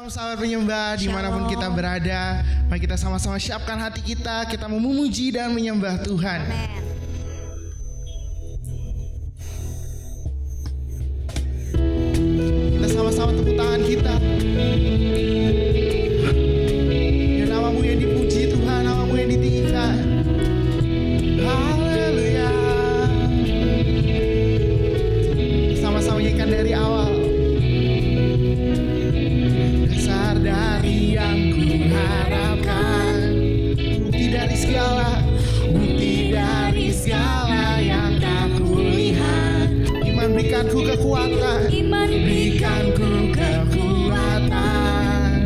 Shalom sahabat penyembah dimanapun kita berada. Mari kita sama-sama siapkan hati kita. Kita mau memuji dan menyembah Tuhan. Amen. Kita sama-sama tepuk tangan kita. Ya, namamu yang dipuji Tuhan, namamu yang ditinggikan. Haleluya. Sama-sama nyanyikan dari awal. Dasar dari yang kuharapkan, bukti dari segala yang tak kulihat. Iman berikanku kekuatan, Iman berikanku kekuatan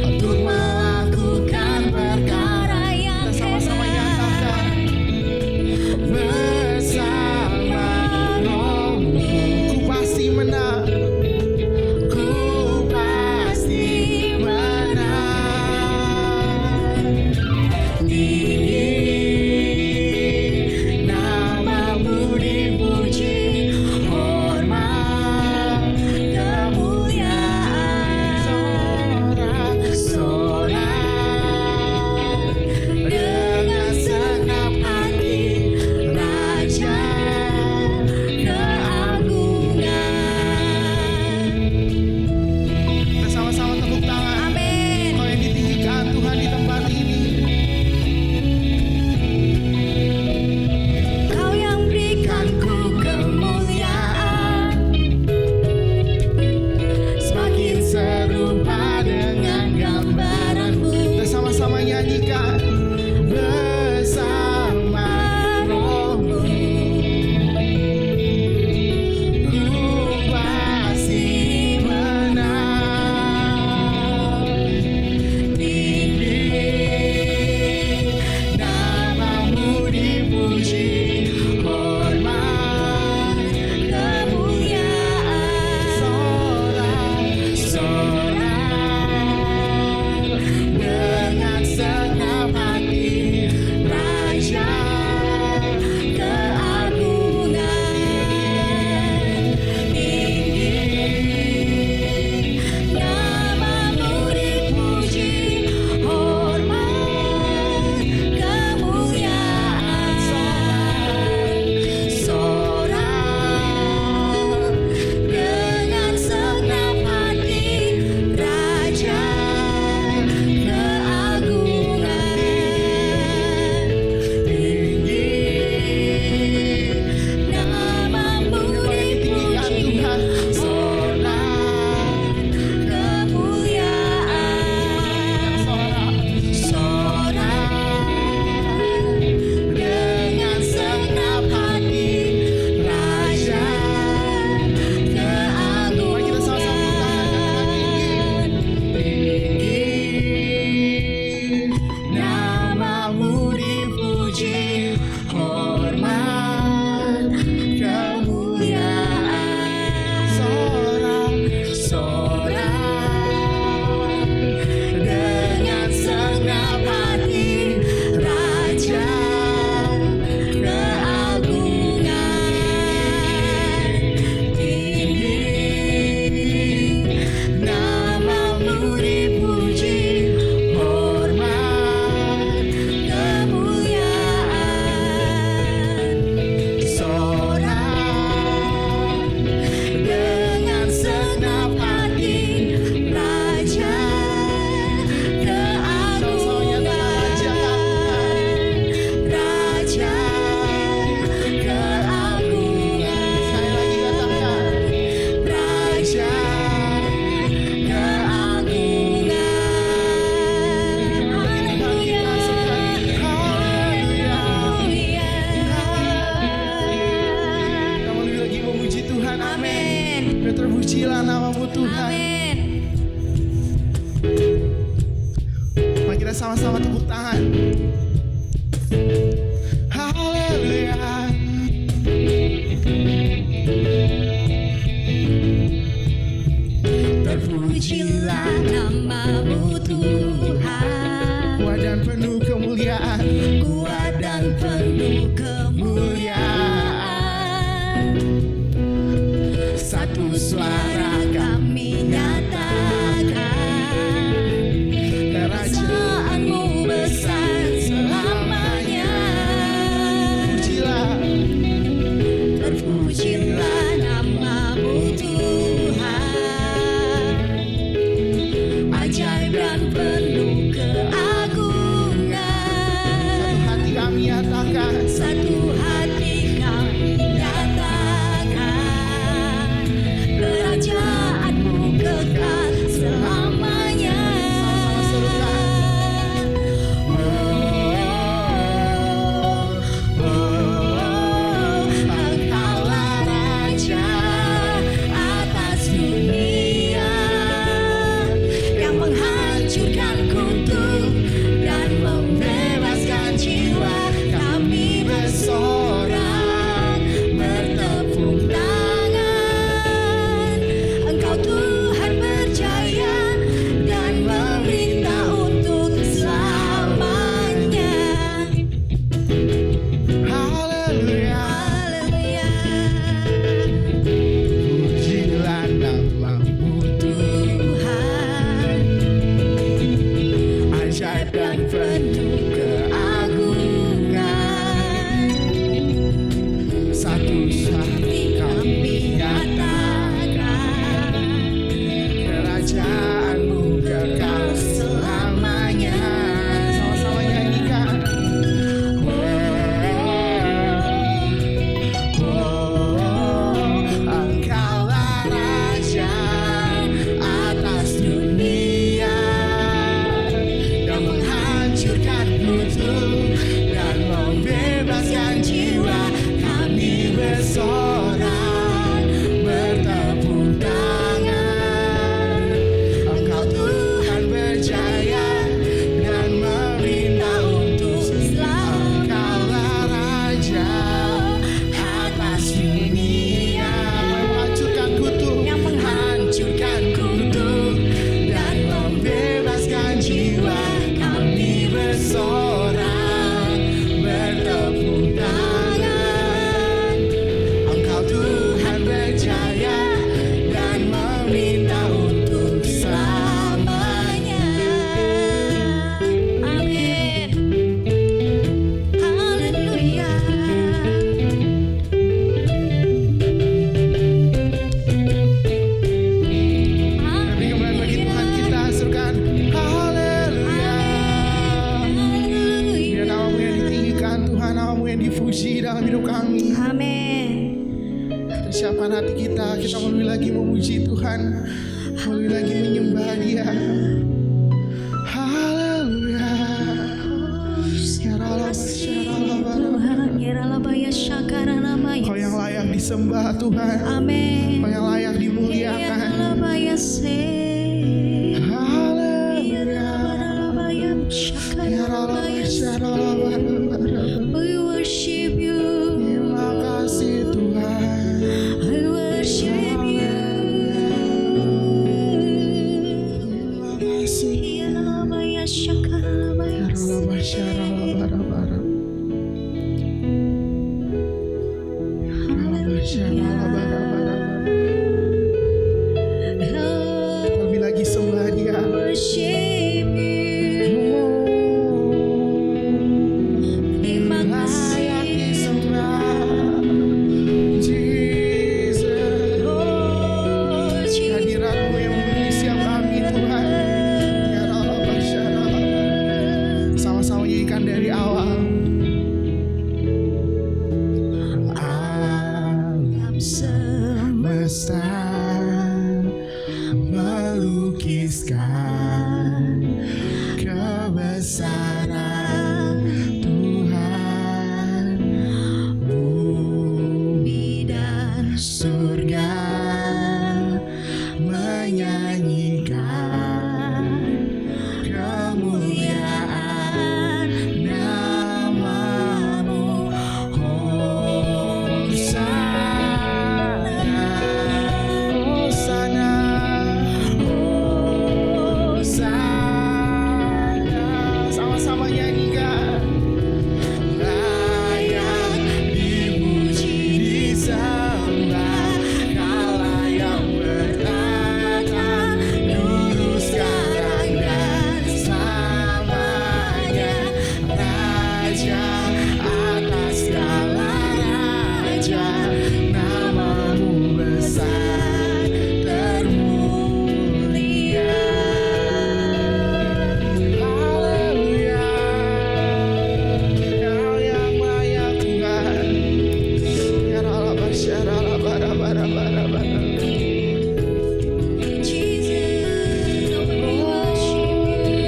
untuk melakukan perkara yang sama-sama nyatakan. Bersama Rohmu ku pasti menang. Terpujilah namamu Tuhan. Amin. Mari kita sama-sama tepuk tangan. Haleluya. Terpujilah namamu Tuhan. Kuat dan penuh kemuliaan. Kuat dan penuh kemuliaan. Satu suara Kami nyatakan kita mau lebih lagi memuji Tuhan, mau lebih lagi menyembah Dia. Haleluya. Kau yang layak disembah Tuhan. Amin. Kau yang layak dimuliakan. Haleluya. We worship you. Terima kasih Tuhan. I worship you. Terima kasih. Yaralabaya shakaralabaya. Lebih lagi sembah Dia. Worship you. Terima Layak kasih. disembah Jesus. Oh, Hadirat-Mu yang memenuhi setiap kami Tuhan. Ya Allah, sama-sama nyanyikan dari awal. Alam semesta melukiskan kebesaran Tuhan. Bumi dan surga menyanyikan kemuliaan nama-Mu. Hosana, Hosana, Hosana. Sama-sama nyanyikan. Layak dipuji, disembah, Kaulah yang bertata dulu, sekarang dan selamanya. Raja atas segala raja, nama-Mu besar termulia. Haleluya. Kau yang layak Tuhan. Ya Allah, basyarala bara. Jesus, we worship you.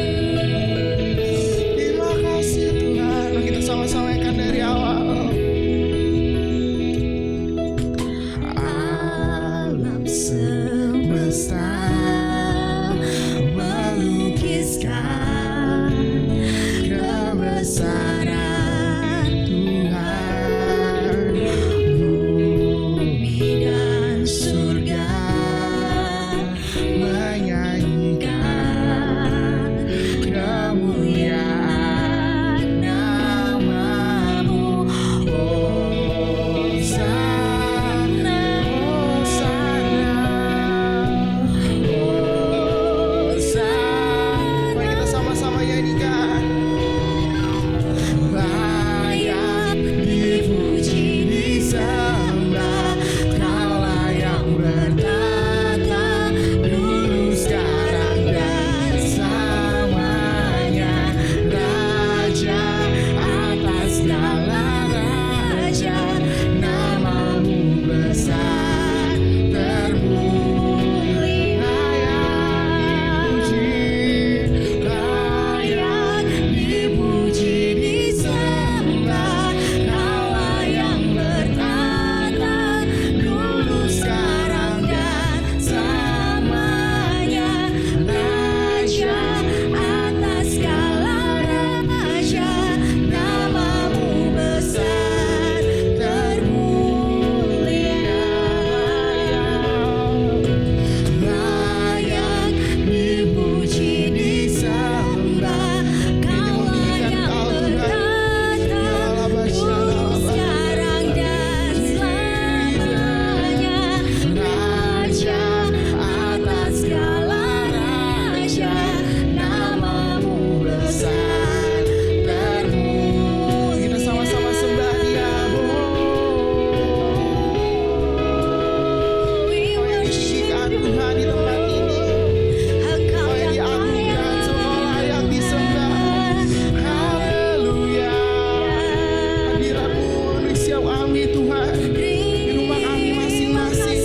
Terima kasih Tuhan. Kita sama-sama nyanyikan dari awal. Alam semesta melukiskan kebesaran Tuhan. Bumi dan surga menyanyikan kemuliaan nama-Mu. Hosana, Hosana, Hosana. Mari kita sama-sama nyanyikan. Layak dipuji, disembah, Kaulah yang bertata dulu, sekarang dan selamanya. Raja atas segala raja, nama-Mu besar termulia. Layak dipuji, disembah, Kaulah yang bertata dulu, sekarang dan selamanya. Raja atas segala raja, nama-Mu besar termulia. Layak dipuji, disembah, Kaulah yang bertata dulu, sekarang dan selamanya. Raja atas segala raja, nama-Mu besar termulia. Kita sama-sama sembah Dia. We Kau yang ditinggikan worship Tuhan di tempat ini. Engkau Kau yang yang diagungkan, semua layak disembah. Haleluya. Hadirat-Mu memenuhi setiap kami Tuhan. Di rumah kami masing-masing.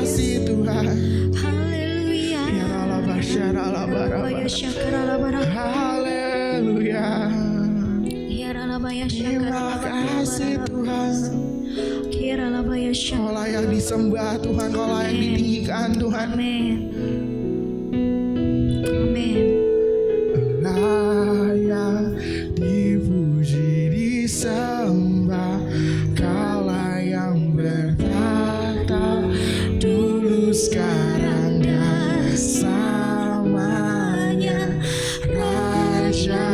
kasih Tuhan. Haleluya. Baya syakara bara. Haleluya. Kira la baya Terima kasih Tuhan. Kira la baya Kau layak disembah Tuhan, Kau layak ditinggikan Tuhan. Amin. Amin. Layak dipuji disembah, Kaulah yang bertata dulu sekarang dan selamanya. Raja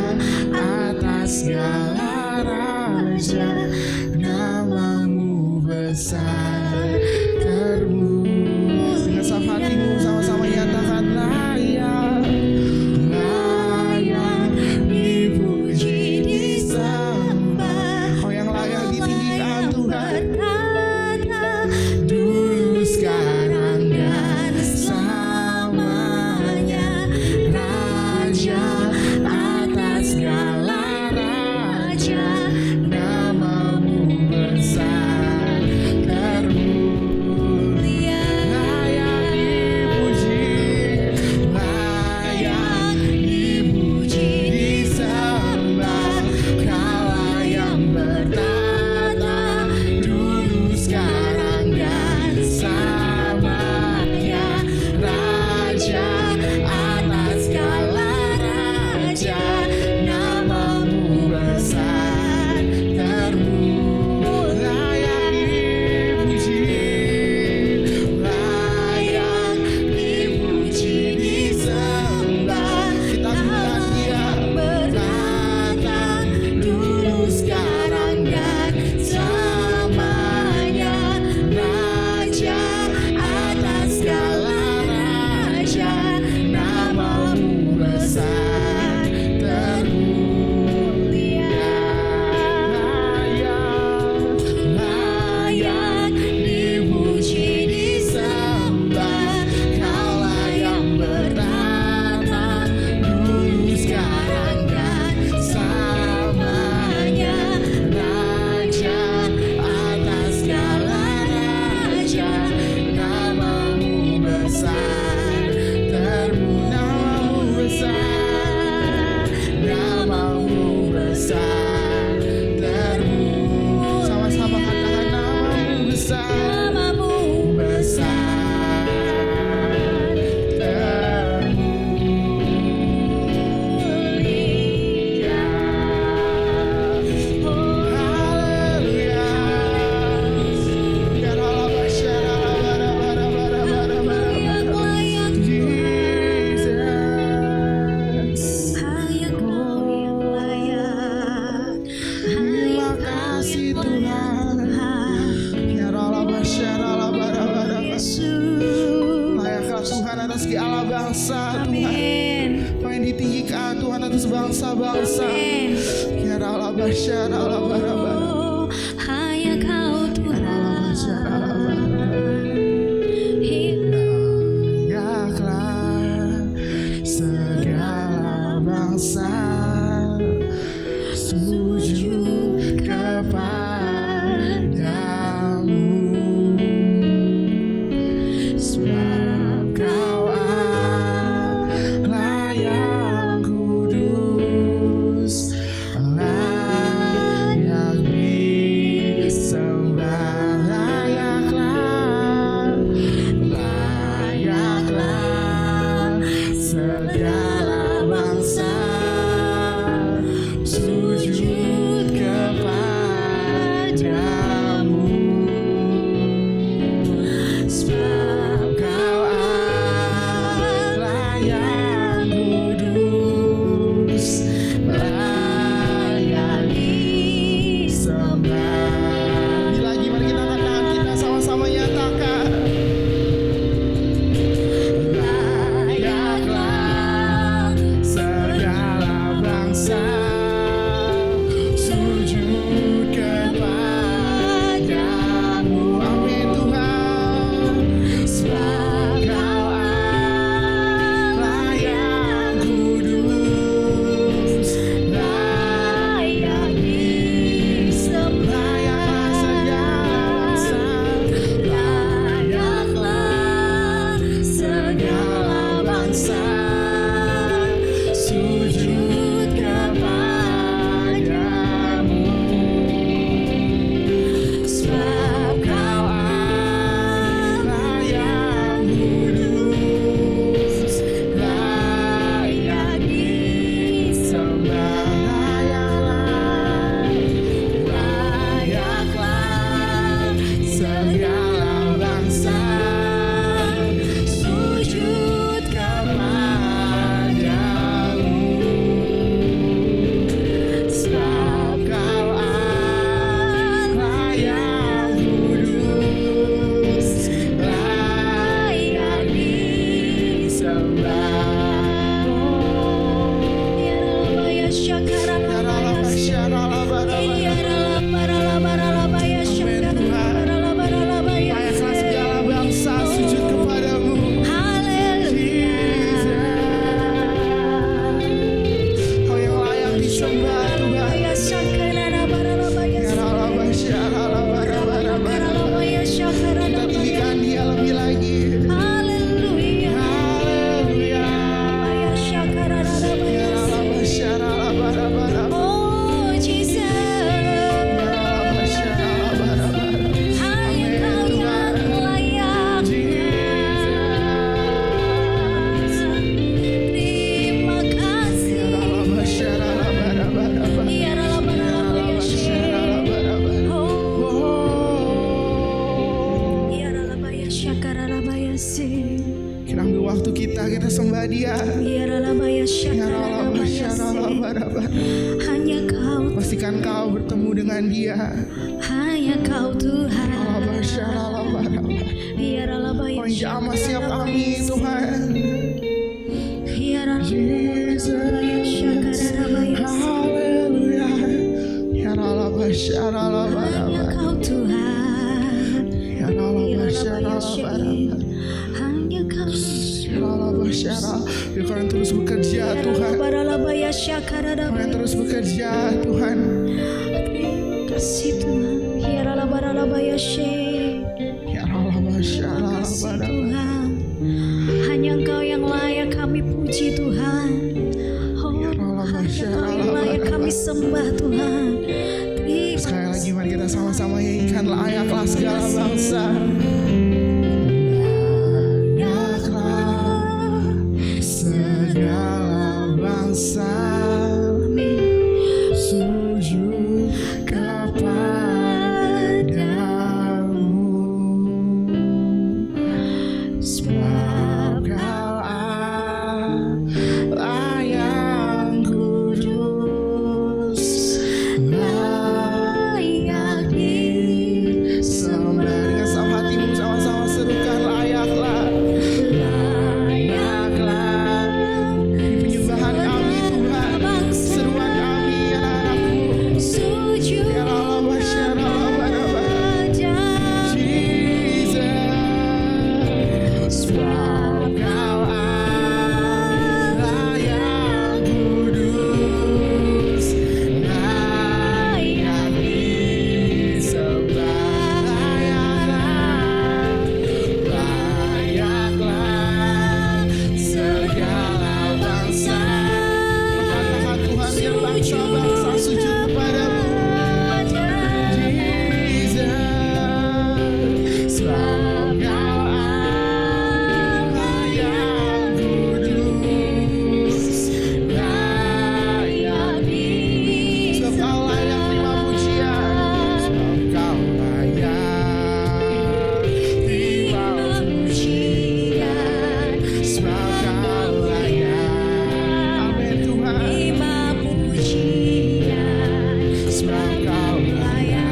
atas segala raja, namamu besar terpuji. Dengan sama hatimu sama-sama nyatakan layak, layak dipuji disembah. Kau yang layak ditinggikan Tuhan, dulu sekarang dan selamanya. Raja atas segala raja, namamu besar termulia. Layak dipuji, layak dipuji disembah. Kaulah yang bertata dulu sekarang dan selamanya. Raja atas segala raja, namamu besar termulia. Layak dipuji, layak dipuji disembah. Kita bilang Dia bertata dulu sekarang dan selamanya. Raja atas segala raja, namamu besar termulia. Layak dipuji disembah. Kaulah yang bertata dulu sekarang dan selamanya. Raja atas segala raja, namamu besar termulia. Namamu besar, namamu besar termulia. Sama-sama katakan namamu besar, Namamu besar termulia. Haleluya. Ya Allah, basyara, layak layak Jesus. layak layak. Terima kasih Tuhan. Ya Allah, basyara, Yesus. layaklah Tuhan atas segala bangsa Tuhan. Amin. Kau yang ditinggikan Tuhan atas bangsa-bangsa. Amin. Ya Allah, basyara, Oh, hanya Kau Tuhan. layaklah segala bangsa sujud kepadamu, sebab Kau Allah yang kudus, layak waktu kita sembah Dia. Yaralabaya Yaralabaya Shakarabaya. Hanya Kau, Pastikan kau bertemu dengan Dia. hanya Kau Tuhan. Yaralabaya Menjamah setiap kami Tuhan. Yaralabaya Shakarabaya. Haleluya. Hanya Yaralabaya. Kau Tuhan. Hanya Kau. Biar kalian terus bekerja Tuhan. Yaralabaya Kalian Shakarabaya. terus bekerja Tuhan. Terima kasih Tuhan. Yaralabaya Terima kasih Tuhan. Hanya Engkau yang layak kami puji Tuhan. Oh, hanya Engkau yang layak kami sembah Tuhan. Terima Sekali lagi mari kita sama-sama nyanyikan layaklah segala bangsa. Layaklah segala bangsa sujud kepadamu. Sebab Kau Allah yang kudus, layak disembah. Dengan sama hatimu sama-sama serukan layaklah, layaklah di penyembahan kami Tuhan, seruan kami anak-anakmu. sujud Ya Allah, Jesus. Sebab Kau Allah yang kudus, layak disembah. Layaklah segala bangsa. Perkatakan Tuhan yang bangsa-bangsa sujud kepadamu. Jesus. Sebab Kau Allah yang kudus, layak disembah. Sebab Kau layak terima pujian. Sebab Kau layak terima pujian. Sebab Kau layak. Amin Tuhan. terima pujian. Sebab Kau layak.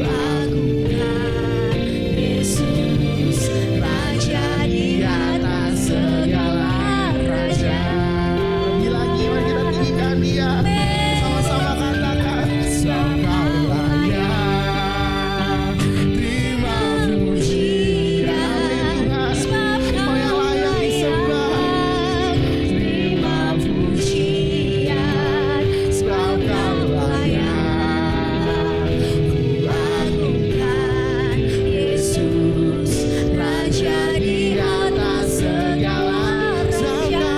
Agungkan Yesus, Raja di atas segala raja. Lebih lagi mari kita tinggikan Dia. Sama-sama katakan. Sebab Kau layak terima pujian. Amin Tuhan. Kau yang layak disembah. Terima pujian. Sebab Kau layak. Ku agungkan Yesus, Raja di atas segala raja.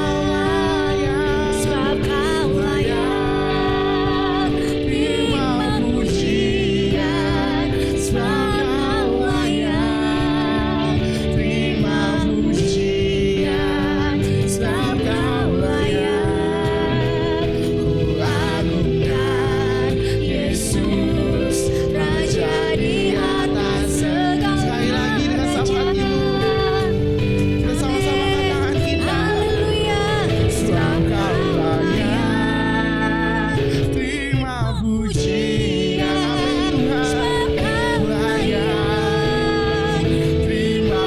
Sebab Kau layak terima pujian. Sebab Kau layak terima pujian. Sebab Kau layak. Ku agungkan Yesus, Raja di atas segala. Sekali lagi dengan sama hatimu. Kita sama-sama katakan kita. Haleluya. Sebab Kau layak terima pujian. Amin Tuhan. Sebab Kau Layak terima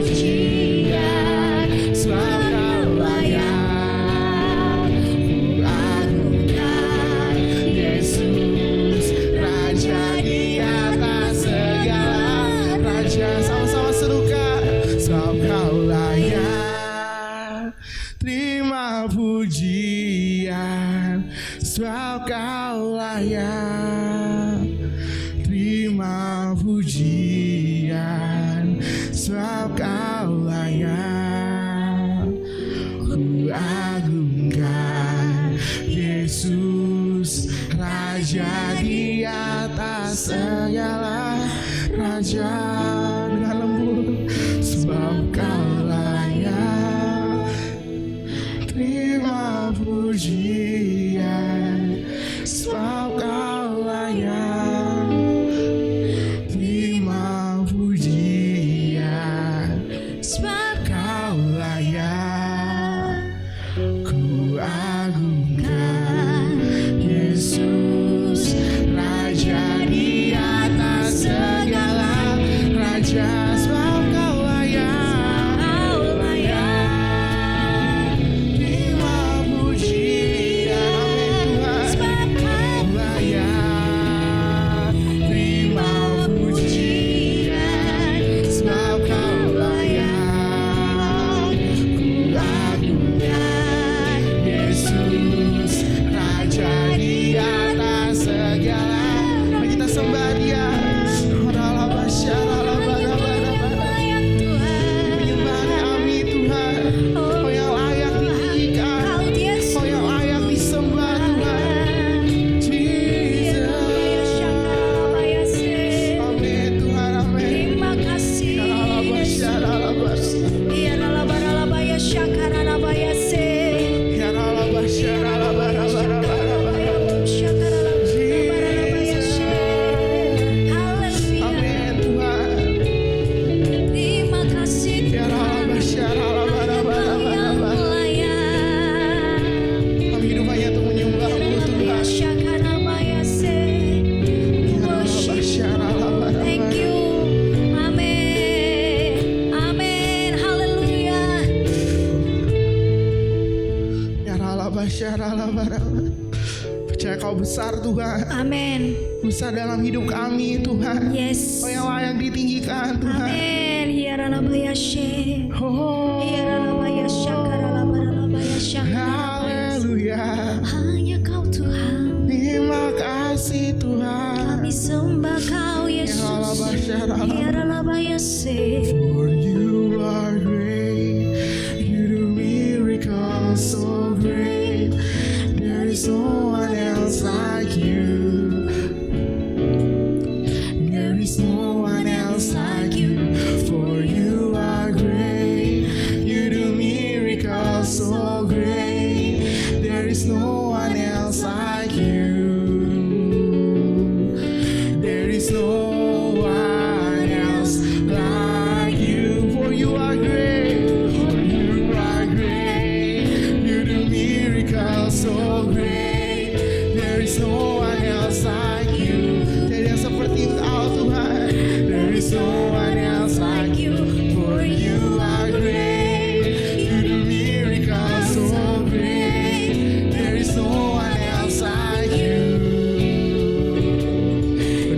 pujian. Sebab Kau layak. Ku agungkan Yesus, Raja di atas segala raja. Sama-sama serukan. Sebab Kau layak terima pujian. Sebab Kau layak terima pujian. Sebab Kau layak. Ku agungkan Yesus, Raja di atas segala raja. Dengan lembut. Sebab Kau layak terima pujian. Sebab Kau layak terima pujian. Sebab Engkau besar Tuhan. Amin. Besar dalam hidup kami Tuhan. Yes. Engkau yang layak ditinggikan Tuhan. Amin. Hiaralabayashe. Oh, Hiaralabayashakaralabayasha. haleluya. Hanya Kau Tuhan. Terima kasih Tuhan. Kami sembah Kau Yesus. Hiaralabayashe. For you are great, you do miracles so great. There is no one else like you. There is no one else like you. For you are great, you do miracles so great. There is no one else like you. There is no one else like you. For you are great, for you are great. You do miracles so great. There is no one else like you. Tiada seperti Engkau Tuhan. There is no one else like you. For you are great. You do miracles so great. There is no one else like you.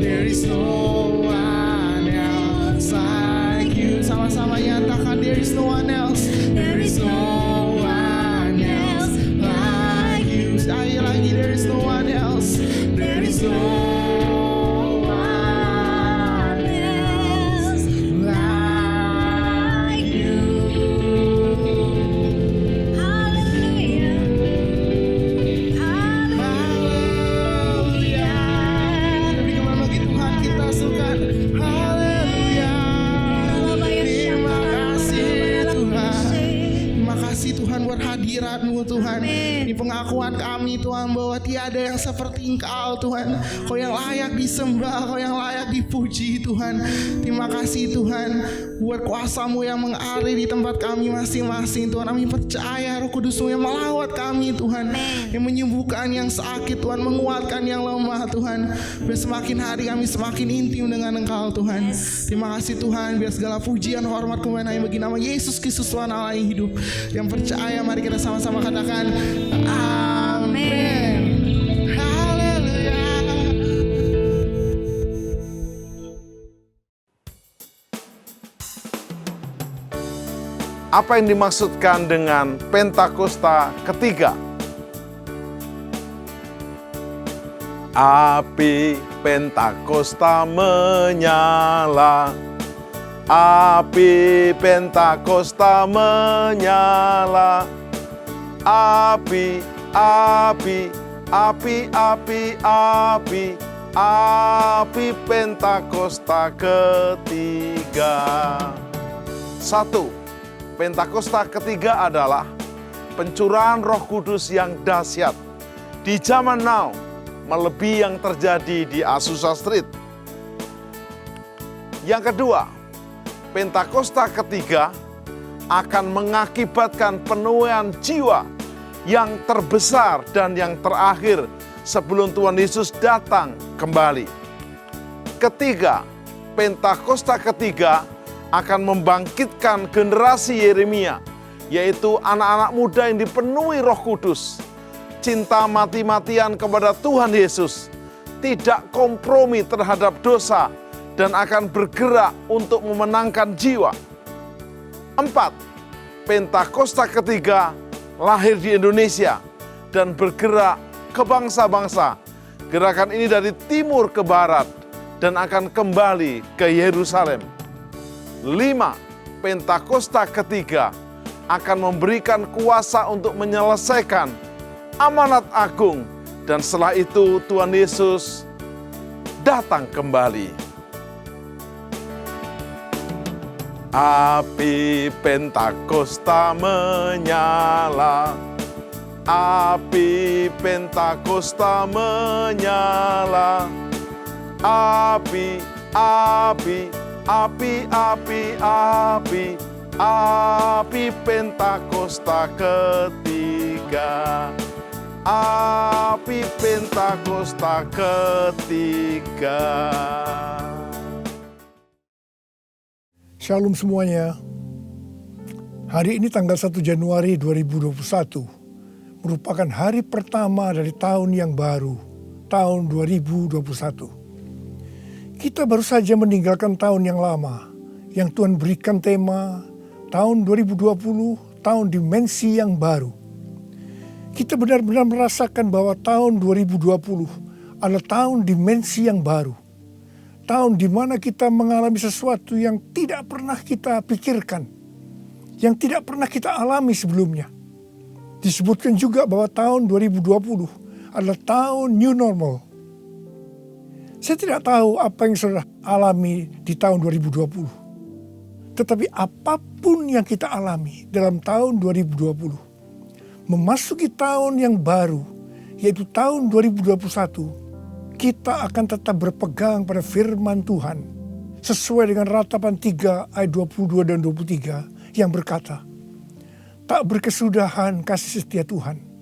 There is no one else like you. Sama-sama nyatakan there is no one else. There is no one else like you. Sekali lagi there is no one else. There is no one else like you. Haleluya. Haleluya. Lebih kembali bagi Tuhan kita sukan. Haleluya. Terima kasih Tuhan. Terima kasih Tuhan buat hadirat-Mu Tuhan. Amin. Di pengakuan kami Tuhan bahwa tiada yang seperti Engkau Tuhan. Kau yang layak disembah, Kau yang layak dipuji Tuhan. Terima kasih Tuhan buat kuasa-Mu yang mengalir di tempat kami masing-masing Tuhan. Kami percaya Roh Kudus-Mu yang melawat kami Tuhan. Yang menyembuhkan yang sakit Tuhan, menguatkan yang lemah Tuhan. Biar semakin hari kami semakin intim dengan Engkau Tuhan. Terima kasih Tuhan, biar segala pujian, hormat, kemuliaan hanya bagi nama Yesus Kristus Tuhan Allah yang hidup. Yang percaya mari kita sama-sama katakan amin. Haleluya. Apa yang dimaksudkan dengan Pentakosta ketiga? Api Pentakosta menyala. Api Pentakosta menyala. Api, api, api, api, api, api Pentakosta ketiga. 1. Pentakosta ketiga adalah pencurahan Roh Kudus yang dahsyat di zaman now, melebihi yang terjadi di Azusa Street. Yang kedua, Pentakosta ketiga akan mengakibatkan penuaian jiwa yang terbesar dan yang terakhir sebelum Tuhan Yesus datang kembali. Ketiga, Pentakosta ketiga akan membangkitkan generasi Yeremia, yaitu anak-anak muda yang dipenuhi Roh Kudus, cinta mati-matian kepada Tuhan Yesus, tidak kompromi terhadap dosa, dan akan bergerak untuk memenangkan jiwa. 4. Pentakosta ketiga lahir di Indonesia dan bergerak ke bangsa-bangsa. Gerakan ini dari timur ke barat dan akan kembali ke Yerusalem. 5. Pentakosta ketiga akan memberikan kuasa untuk menyelesaikan amanat agung, dan setelah itu Tuhan Yesus datang kembali. Api Pentakosta menyala. Api Pentakosta menyala. Api, api, api, api, api, api Pentakosta ketiga. Api Pentakosta ketiga. Shalom semuanya. Hari ini tanggal 1 Januari 2021 merupakan hari pertama dari tahun yang baru. tahun 2021. Kita baru saja meninggalkan tahun yang lama, yang Tuhan berikan tema tahun 2020, tahun dimensi yang baru. Kita benar-benar merasakan bahwa tahun 2020 adalah tahun dimensi yang baru. Tahun di mana kita mengalami sesuatu yang tidak pernah kita pikirkan, yang tidak pernah kita alami sebelumnya. Disebutkan juga bahwa tahun 2020 adalah tahun new normal. Saya tidak tahu apa yang saudara alami di tahun 2020. Tetapi apapun yang kita alami dalam tahun 2020, memasuki tahun yang baru, yaitu tahun 2021, kita akan tetap berpegang pada firman Tuhan. Sesuai dengan Ratapan 3 ayat 22 dan 23 yang berkata, tak berkesudahan kasih setia Tuhan,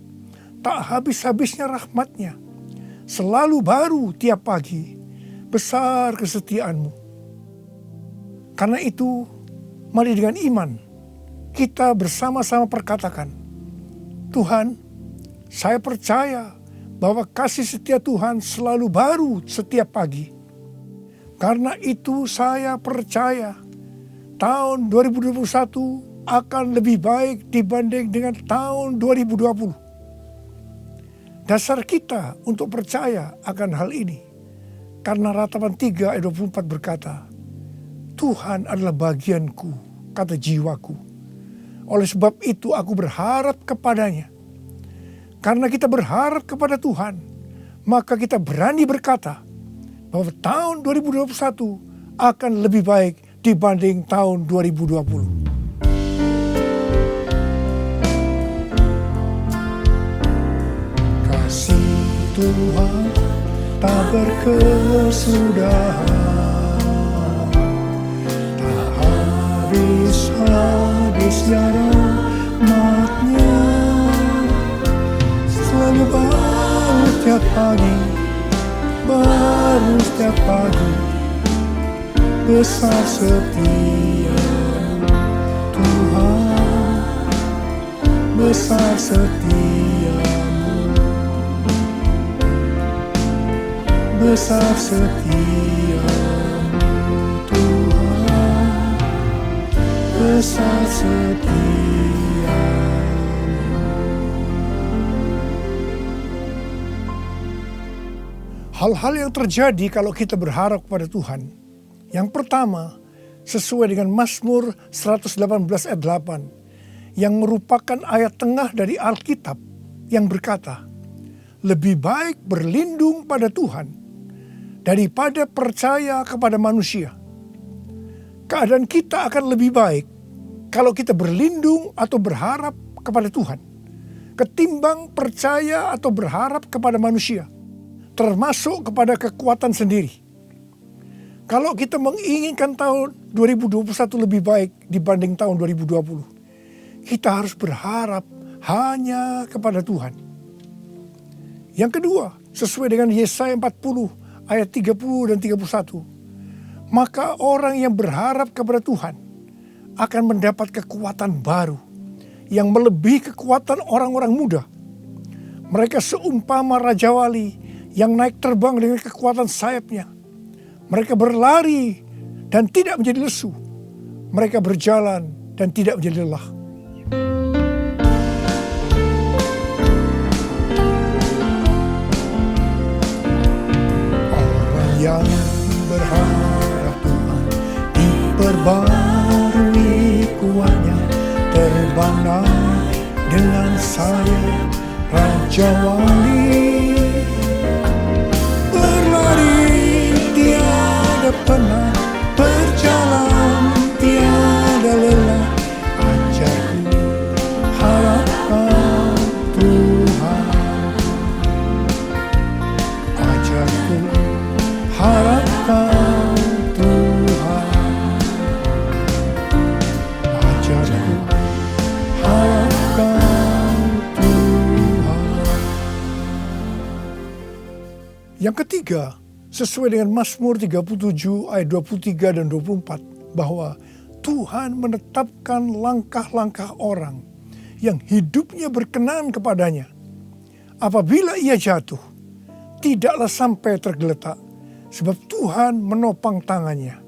tak habis-habisnya rahmat-Nya, selalu baru tiap pagi, besar kesetiaanmu. Karena itu, mari dengan iman, kita bersama-sama perkatakan, Tuhan, saya percaya bahwa kasih setia Tuhan selalu baru setiap pagi. Karena itu saya percaya tahun 2021 akan lebih baik dibanding dengan tahun 2020. Dasar kita untuk percaya akan hal ini. Karena Ratapan 3 ayat 24 berkata, Tuhan adalah bagianku, kata jiwaku. Oleh sebab itu aku berharap kepadanya. Karena kita berharap kepada Tuhan, maka kita berani berkata bahwa tahun 2021 akan lebih baik dibanding tahun 2020. Tuhan tak berkesudahan, tak habis-habisnya rahmat-Nya, selalu baru setiap pagi, baru setiap pagi, besar setia-Mu Tuhan, besar setia-Mu. Besar setia-Mu Tuhan, besar setia-Mu. Hal-hal yang terjadi kalau kita berharap pada Tuhan. Yang pertama, sesuai dengan Mazmur 118 ayat 8, yang merupakan ayat tengah dari Alkitab yang berkata, lebih baik berlindung pada Tuhan daripada percaya kepada manusia. Keadaan kita akan lebih baik kalau kita berlindung atau berharap kepada Tuhan, ketimbang percaya atau berharap kepada manusia, termasuk kepada kekuatan sendiri. Kalau kita menginginkan tahun 2021 lebih baik dibanding tahun 2020, kita harus berharap hanya kepada Tuhan. Yang kedua, sesuai dengan Yesaya 40 ayat 30 dan 31. Maka orang yang berharap kepada Tuhan akan mendapat kekuatan baru yang melebihi kekuatan orang-orang muda. Mereka seumpama Raja Wali yang naik terbang dengan kekuatan sayapnya. Mereka berlari dan tidak menjadi lesu. Mereka berjalan dan tidak menjadi lelah. Yang berharap Tuhan diperbarui kuatnya, terbanglah dengan sayap Raja Wali, berlari tiada penat, berjalan tiada lelah, ajarku harapkan Tuhan, ajarku harapkan Tuhan, ajarku harapkan Tuhan. Yang ketiga, sesuai dengan Mazmur 37 ayat 23 dan 24, bahwa Tuhan menetapkan langkah-langkah orang yang hidupnya berkenan kepadanya. Apabila ia jatuh, tidaklah sampai tergeletak, sebab Tuhan menopang tangannya.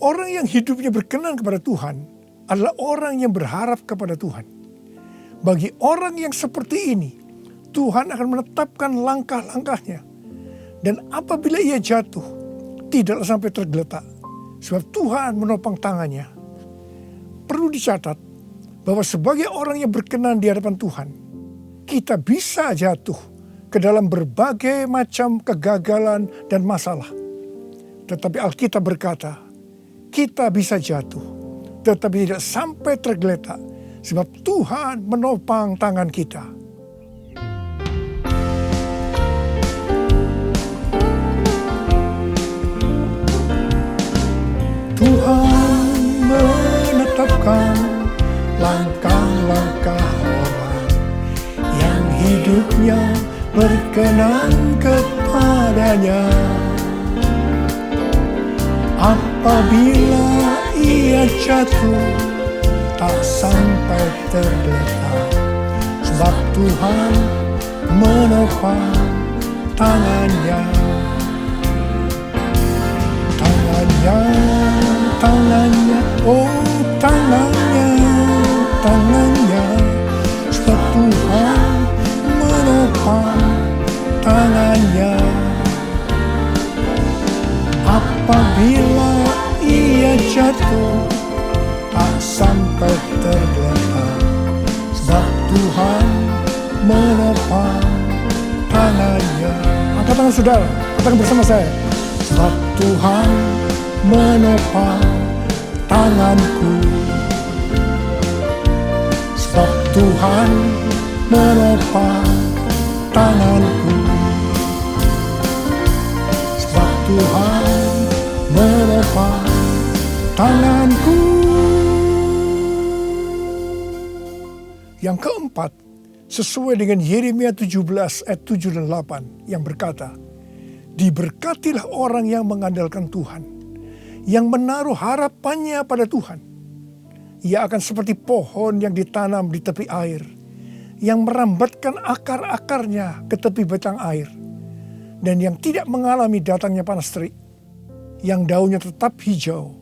Orang yang hidupnya berkenan kepada Tuhan adalah orang yang berharap kepada Tuhan. Bagi orang yang seperti ini, Tuhan akan menetapkan langkah-langkahnya. Dan apabila ia jatuh, tidaklah sampai tergeletak, sebab Tuhan menopang tangannya. Perlu dicatat bahwa sebagai orang yang berkenan di hadapan Tuhan, kita bisa jatuh ke dalam berbagai macam kegagalan dan masalah. Tetapi Alkitab berkata, kita bisa jatuh, tetapi tidak sampai tergeletak, sebab Tuhan menopang tangan kita. Tuhan menetapkan langkah-langkah orang yang hidupnya berkenan kepadanya. Apabila ia jatuh, tak sampai tergeletak, sebab Tuhan menopang tangannya. Tangannya, oh tangannya, sebab Tuhan menopang tangannya. Apabila ia jatuh, tak sampai tergeletak, sebab Tuhan menopang tangannya. Angkat tangan saudara, katakan bersama saya. Sebab Tuhan menopang tanganku. Sebab Tuhan menopang tanganku. Sebab Tuhan menopang tanganku. Yang keempat, sesuai dengan Yeremia 17 ayat 7 dan 8 yang berkata, diberkatilah orang yang mengandalkan Tuhan, yang menaruh harapannya pada Tuhan. Ia akan seperti pohon yang ditanam di tepi air, yang merambatkan akar-akarnya ke tepi batang air, dan yang tidak mengalami datangnya panas terik, yang daunnya tetap hijau,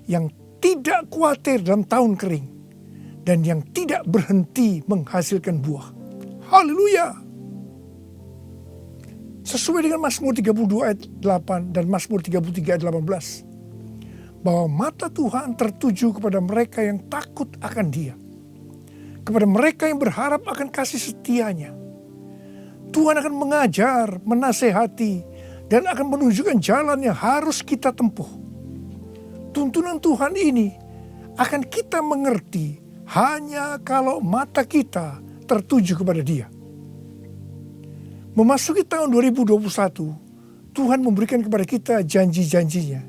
yang tidak khawatir dalam tahun kering, dan yang tidak berhenti menghasilkan buah. Haleluya! Sesuai dengan Mazmur 32 ayat 8 dan Mazmur 33 ayat 18. Bahwa mata Tuhan tertuju kepada mereka yang takut akan Dia. Kepada mereka yang berharap akan kasih setianya. Tuhan akan mengajar, menasehati, dan akan menunjukkan jalan yang harus kita tempuh. Tuntunan Tuhan ini akan kita mengerti hanya kalau mata kita tertuju kepada Dia. Memasuki tahun 2021, Tuhan memberikan kepada kita janji-janjinya.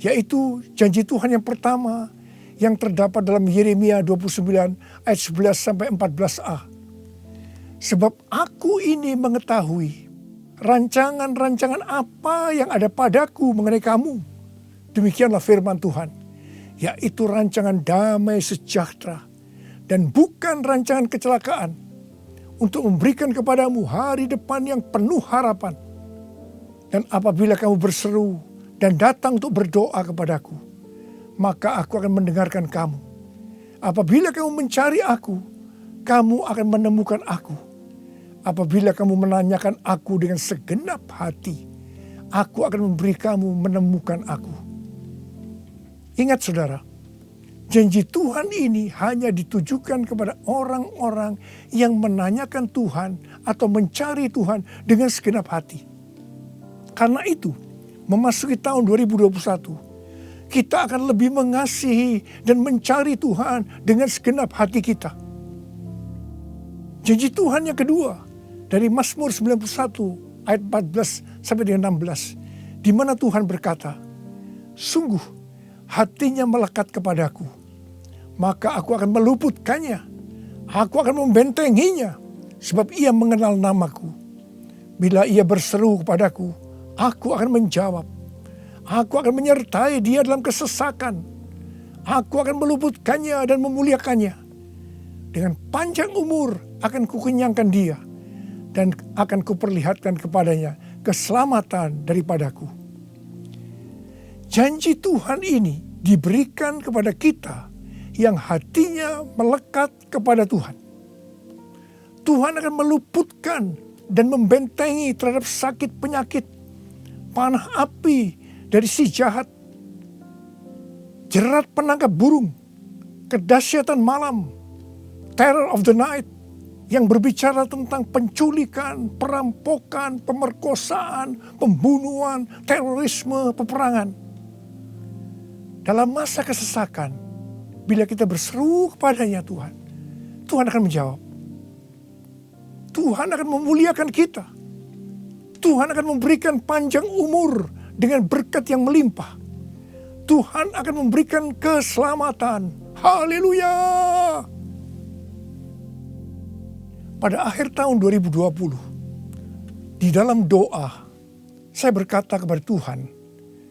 Yaitu janji Tuhan yang pertama yang terdapat dalam Yeremia 29 ayat 11 sampai 14a. Sebab aku ini mengetahui rancangan-rancangan apa yang ada padaku mengenai kamu. Demikianlah firman Tuhan. Yaitu rancangan damai sejahtera dan bukan rancangan kecelakaan, untuk memberikan kepadamu hari depan yang penuh harapan. Dan apabila kamu berseru dan datang untuk berdoa kepadaku, maka aku akan mendengarkan kamu. Apabila kamu mencari aku, kamu akan menemukan aku. Apabila kamu menanyakan aku dengan segenap hati, aku akan memberi kamu menemukan aku. Ingat saudara, janji Tuhan ini hanya ditujukan kepada orang-orang yang menanyakan Tuhan atau mencari Tuhan dengan segenap hati. Karena itu, memasuki tahun 2021, kita akan lebih mengasihi dan mencari Tuhan dengan segenap hati kita. Janji Tuhan yang kedua dari Mazmur 91 ayat 14 sampai dengan 16, di mana Tuhan berkata, sungguh hatinya melekat kepadaku, maka aku akan meluputkannya. Aku akan membentenginya, sebab ia mengenal namaku. Bila ia berseru kepadaku, aku akan menjawab. Aku akan menyertai dia dalam kesesakan. Aku akan meluputkannya dan memuliakannya. Dengan panjang umur akan kukenyangkan dia, dan akan kuperlihatkan kepadanya keselamatan daripadaku. Janji Tuhan ini diberikan kepada kita yang hatinya melekat kepada Tuhan. Tuhan akan meluputkan dan membentengi terhadap sakit penyakit, panah api dari si jahat, jerat penangkap burung, kedahsyatan malam, terror of the night, yang berbicara tentang penculikan, perampokan, pemerkosaan, pembunuhan, terorisme, peperangan. Dalam masa kesesakan, bila kita berseru kepadanya Tuhan, Tuhan akan menjawab. Tuhan akan memuliakan kita. Tuhan akan memberikan panjang umur dengan berkat yang melimpah. Tuhan akan memberikan keselamatan. Haleluya! Pada akhir tahun 2020, di dalam doa, saya berkata kepada Tuhan,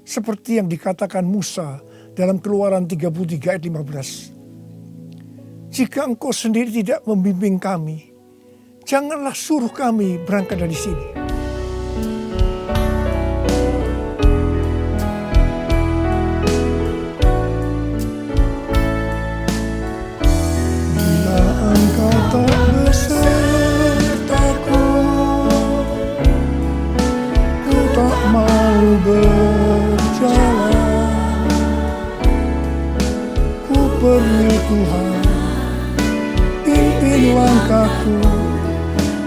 seperti yang dikatakan Musa dalam Keluaran 33 ayat 15. Jika Engkau sendiri tidak membimbing kami, janganlah suruh kami berangkat dari sini. Bila Engkau tak besertaku, ku tak mau berjalan. Ku perlu Tuhan, pimpin langkahku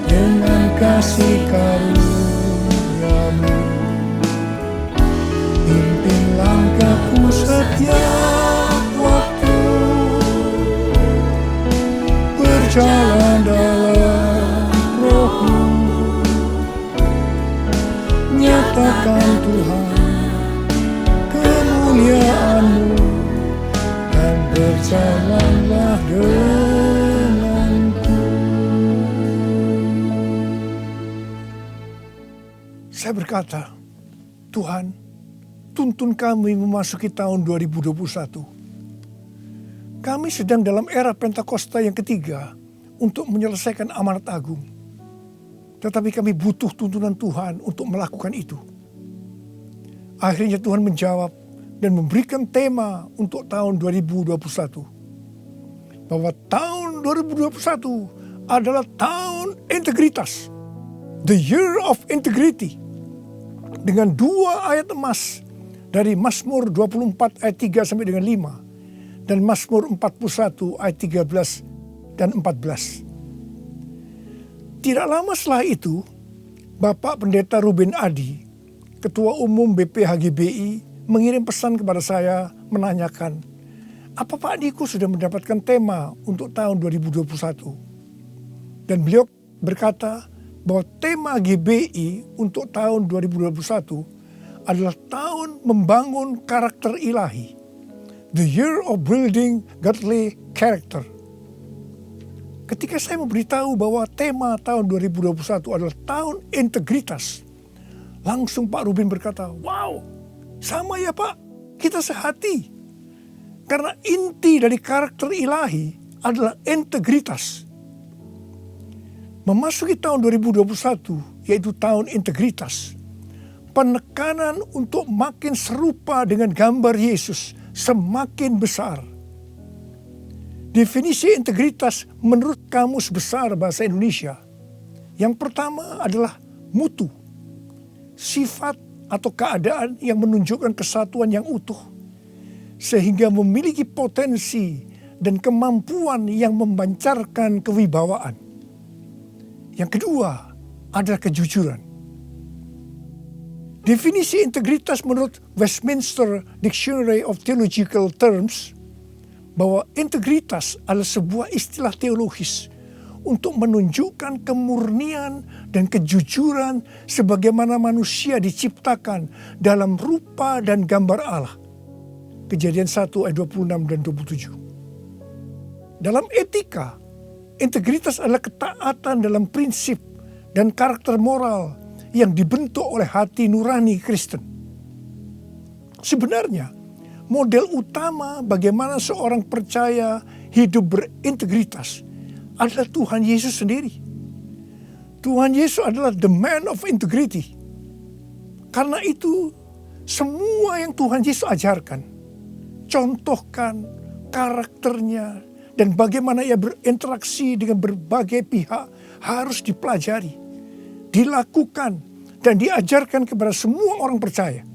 dengan kasih karunia-Mu. Pimpin langkahku setiap waktu, berjalan dalam Roh-Mu. Nyatakan Tuhan kemuliaan-Mu dan berjalanlah denganku. Saya berkata, Tuhan, tuntun kami memasuki tahun 2021. Kami sedang dalam era Pentakosta yang ketiga untuk menyelesaikan amanat agung. Tetapi kami butuh tuntunan Tuhan untuk melakukan itu. Akhirnya Tuhan menjawab dan memberikan tema untuk tahun 2021. Bahwa tahun 2021 adalah tahun integritas. The year of integrity. Dengan 2 ayat emas dari Mazmur 24 ayat 3 sampai dengan 5 dan Mazmur 41 ayat 13 dan 14. Tidak lama setelah itu, Bapak Pendeta Ruben Adi, Ketua Umum BPHGBI, mengirim pesan kepada saya menanyakan, apa Pak Niko sudah mendapatkan tema untuk tahun 2021? Dan beliau berkata, bahwa tema GBI untuk tahun 2021 adalah tahun membangun karakter ilahi. The year of building godly character. Ketika saya memberitahu bahwa tema tahun 2021 adalah tahun integritas, langsung Pak Ruben berkata, wow, sama ya Pak, kita sehati. Karena inti dari karakter ilahi adalah integritas. Memasuki tahun 2021, yaitu tahun integritas, penekanan untuk makin serupa dengan gambar Yesus semakin besar. Definisi integritas menurut Kamus Besar Bahasa Indonesia, yang pertama adalah mutu, sifat atau keadaan yang menunjukkan kesatuan yang utuh, sehingga memiliki potensi dan kemampuan yang memancarkan kewibawaan. Yang kedua adalah kejujuran. Definisi integritas menurut Westminster Dictionary of Theological Terms, bahwa integritas adalah sebuah istilah teologis untuk menunjukkan kemurnian dan kejujuran sebagaimana manusia diciptakan dalam rupa dan gambar Allah. Kejadian 1 ayat 26 dan 27. Dalam etika, integritas adalah ketaatan dalam prinsip dan karakter moral yang dibentuk oleh hati nurani Kristen. Sebenarnya, model utama bagaimana seorang percaya hidup berintegritas adalah Tuhan Yesus sendiri. Tuhan Yesus adalah the man of integrity. Karena itu semua yang Tuhan Yesus ajarkan, contohkan karakternya, dan bagaimana ia berinteraksi dengan berbagai pihak harus dipelajari, dilakukan, dan diajarkan kepada semua orang percaya.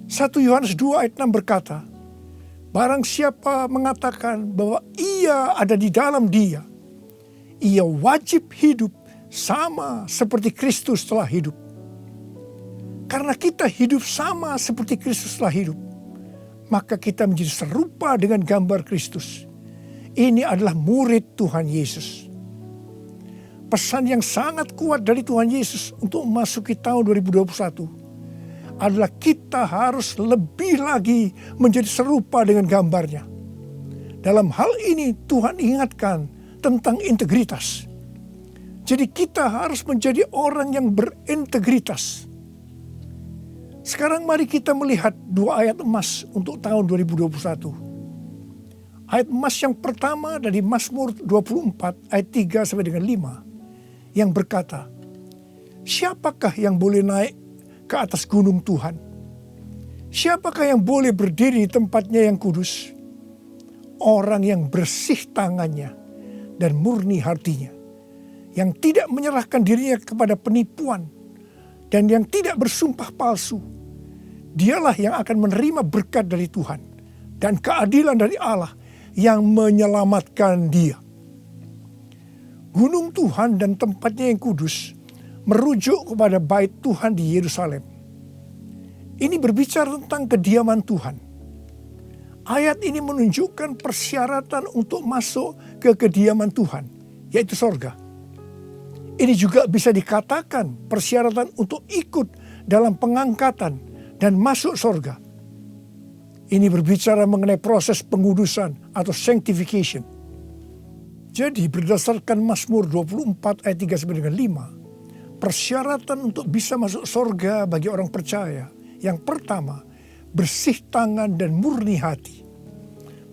1 Yohanes 2 ayat 6 berkata, barang siapa mengatakan bahwa ia ada di dalam dia, ia wajib hidup sama seperti Kristus telah hidup. Karena kita hidup sama seperti Kristus telah hidup, maka kita menjadi serupa dengan gambar Kristus. Ini adalah murid Tuhan Yesus. Pesan yang sangat kuat dari Tuhan Yesus untuk memasuki tahun 2021 adalah kita harus lebih lagi menjadi serupa dengan gambarnya. Dalam hal ini Tuhan ingatkan tentang integritas. Jadi kita harus menjadi orang yang berintegritas. Sekarang mari kita melihat 2 ayat emas untuk tahun 2021. Ayat emas yang pertama dari Mazmur 24 ayat 3 sampai dengan 5 yang berkata, siapakah yang boleh naik ke atas gunung Tuhan? Siapakah yang boleh berdiri di tempatnya yang kudus? Orang yang bersih tangannya dan murni hatinya, yang tidak menyerahkan dirinya kepada penipuan dan yang tidak bersumpah palsu. Dialah yang akan menerima berkat dari Tuhan dan keadilan dari Allah yang menyelamatkan dia. Gunung Tuhan dan tempatnya yang kudus merujuk kepada bait Tuhan di Yerusalem. Ini berbicara tentang kediaman Tuhan. Ayat ini menunjukkan persyaratan untuk masuk ke kediaman Tuhan, yaitu sorga. Ini juga bisa dikatakan persyaratan untuk ikut dalam pengangkatan dan masuk sorga. Ini berbicara mengenai proses pengudusan atau sanctification. Jadi berdasarkan Mazmur 24 ayat 3 sampai dengan 5, persyaratan untuk bisa masuk sorga bagi orang percaya, yang pertama, bersih tangan dan murni hati.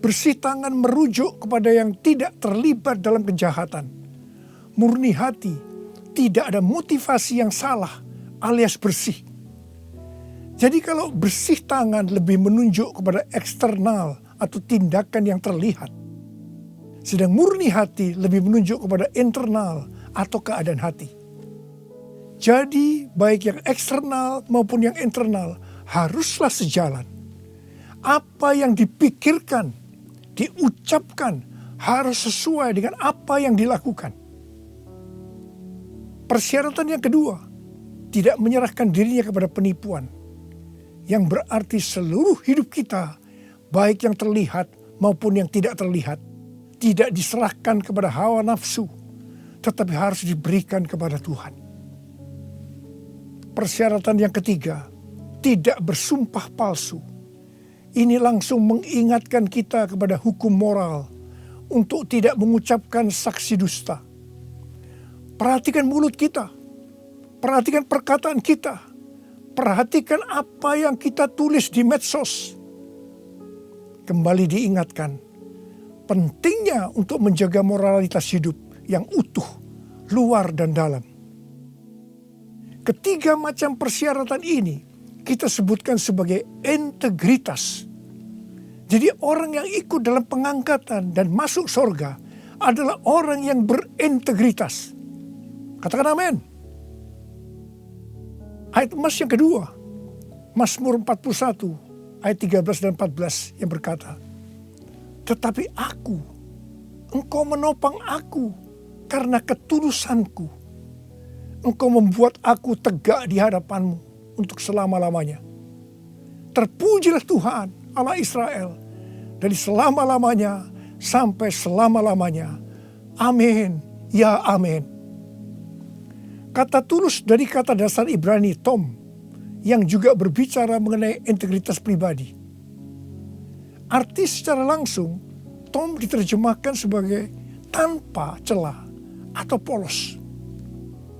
Bersih tangan merujuk kepada yang tidak terlibat dalam kejahatan. Murni hati, tidak ada motivasi yang salah alias bersih. Jadi kalau bersih tangan lebih menunjuk kepada eksternal atau tindakan yang terlihat. Sedang murni hati lebih menunjuk kepada internal atau keadaan hati. Jadi baik yang eksternal maupun yang internal haruslah sejalan. Apa yang dipikirkan, diucapkan harus sesuai dengan apa yang dilakukan. Persyaratan yang kedua, tidak menyerahkan dirinya kepada penipuan. Yang berarti seluruh hidup kita, baik yang terlihat maupun yang tidak terlihat, tidak diserahkan kepada hawa nafsu, tetapi harus diberikan kepada Tuhan. Persyaratan yang ketiga, tidak bersumpah palsu. Ini langsung mengingatkan kita kepada hukum moral untuk tidak mengucapkan saksi dusta. Perhatikan mulut kita, perhatikan perkataan kita, perhatikan apa yang kita tulis di medsos. Kembali diingatkan, pentingnya untuk menjaga moralitas hidup yang utuh, luar dan dalam. Ketiga macam persyaratan ini kita sebutkan sebagai integritas. Jadi orang yang ikut dalam pengangkatan dan masuk sorga adalah orang yang berintegritas. Katakan amin. Ayat emas yang kedua, Mazmur 41 ayat 13 dan 14 yang berkata, tetapi aku, engkau menopang aku karena ketulusanku. Engkau membuat aku tegak di hadapanmu untuk selama-lamanya. Terpujilah Tuhan Allah Israel dari selama-lamanya sampai selama-lamanya. Amin, ya amin. Kata tulus dari kata dasar Ibrani tom yang juga berbicara mengenai integritas pribadi. Arti secara langsung, tom diterjemahkan sebagai tanpa celah atau polos.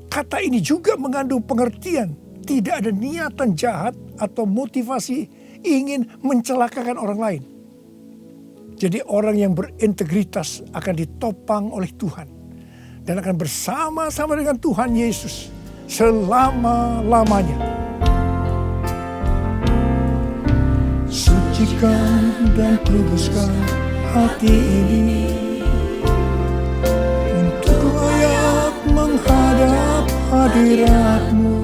Kata ini juga mengandung pengertian tidak ada niatan jahat atau motivasi ingin mencelakakan orang lain. Jadi orang yang berintegritas akan ditopang oleh Tuhan dan akan bersama-sama dengan Tuhan Yesus selama-lamanya. Sucikan dan kuduskan hati ini untuk layak menghadap hadirat-Mu.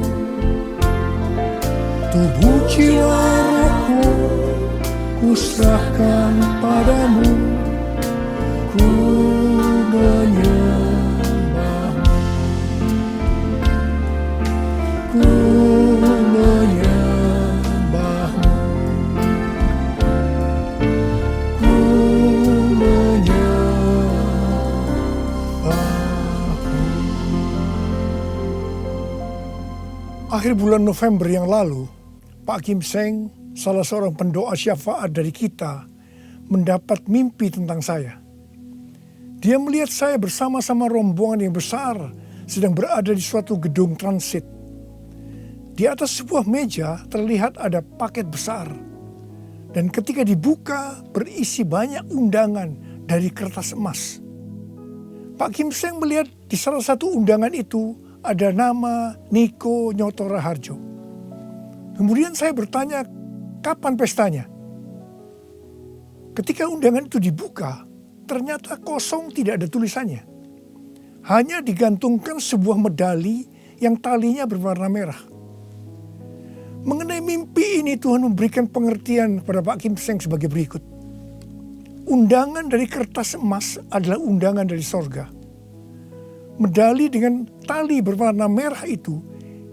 Tubuh jiwa rohku kuserahkan padamu, ku menyembah-Mu, ku menyembah-Mu, ku menyembah-Mu. Akhir bulan November yang lalu, Pak Kim Seng, salah seorang pendoa syafaat dari kita, mendapat mimpi tentang saya. Dia melihat saya bersama-sama rombongan yang besar sedang berada di suatu gedung transit. Di atas sebuah meja terlihat ada paket besar. Dan ketika dibuka berisi banyak undangan dari kertas emas. Pak Kim Seng melihat di salah satu undangan itu ada nama Niko Nyoto Raharjo. Kemudian saya bertanya, kapan pestanya? Ketika undangan itu dibuka, ternyata kosong, tidak ada tulisannya. Hanya digantungkan sebuah medali yang talinya berwarna merah. Mengenai mimpi ini, Tuhan memberikan pengertian kepada Pak Kim Seng sebagai berikut. Undangan dari kertas emas adalah undangan dari sorga. Medali dengan tali berwarna merah itu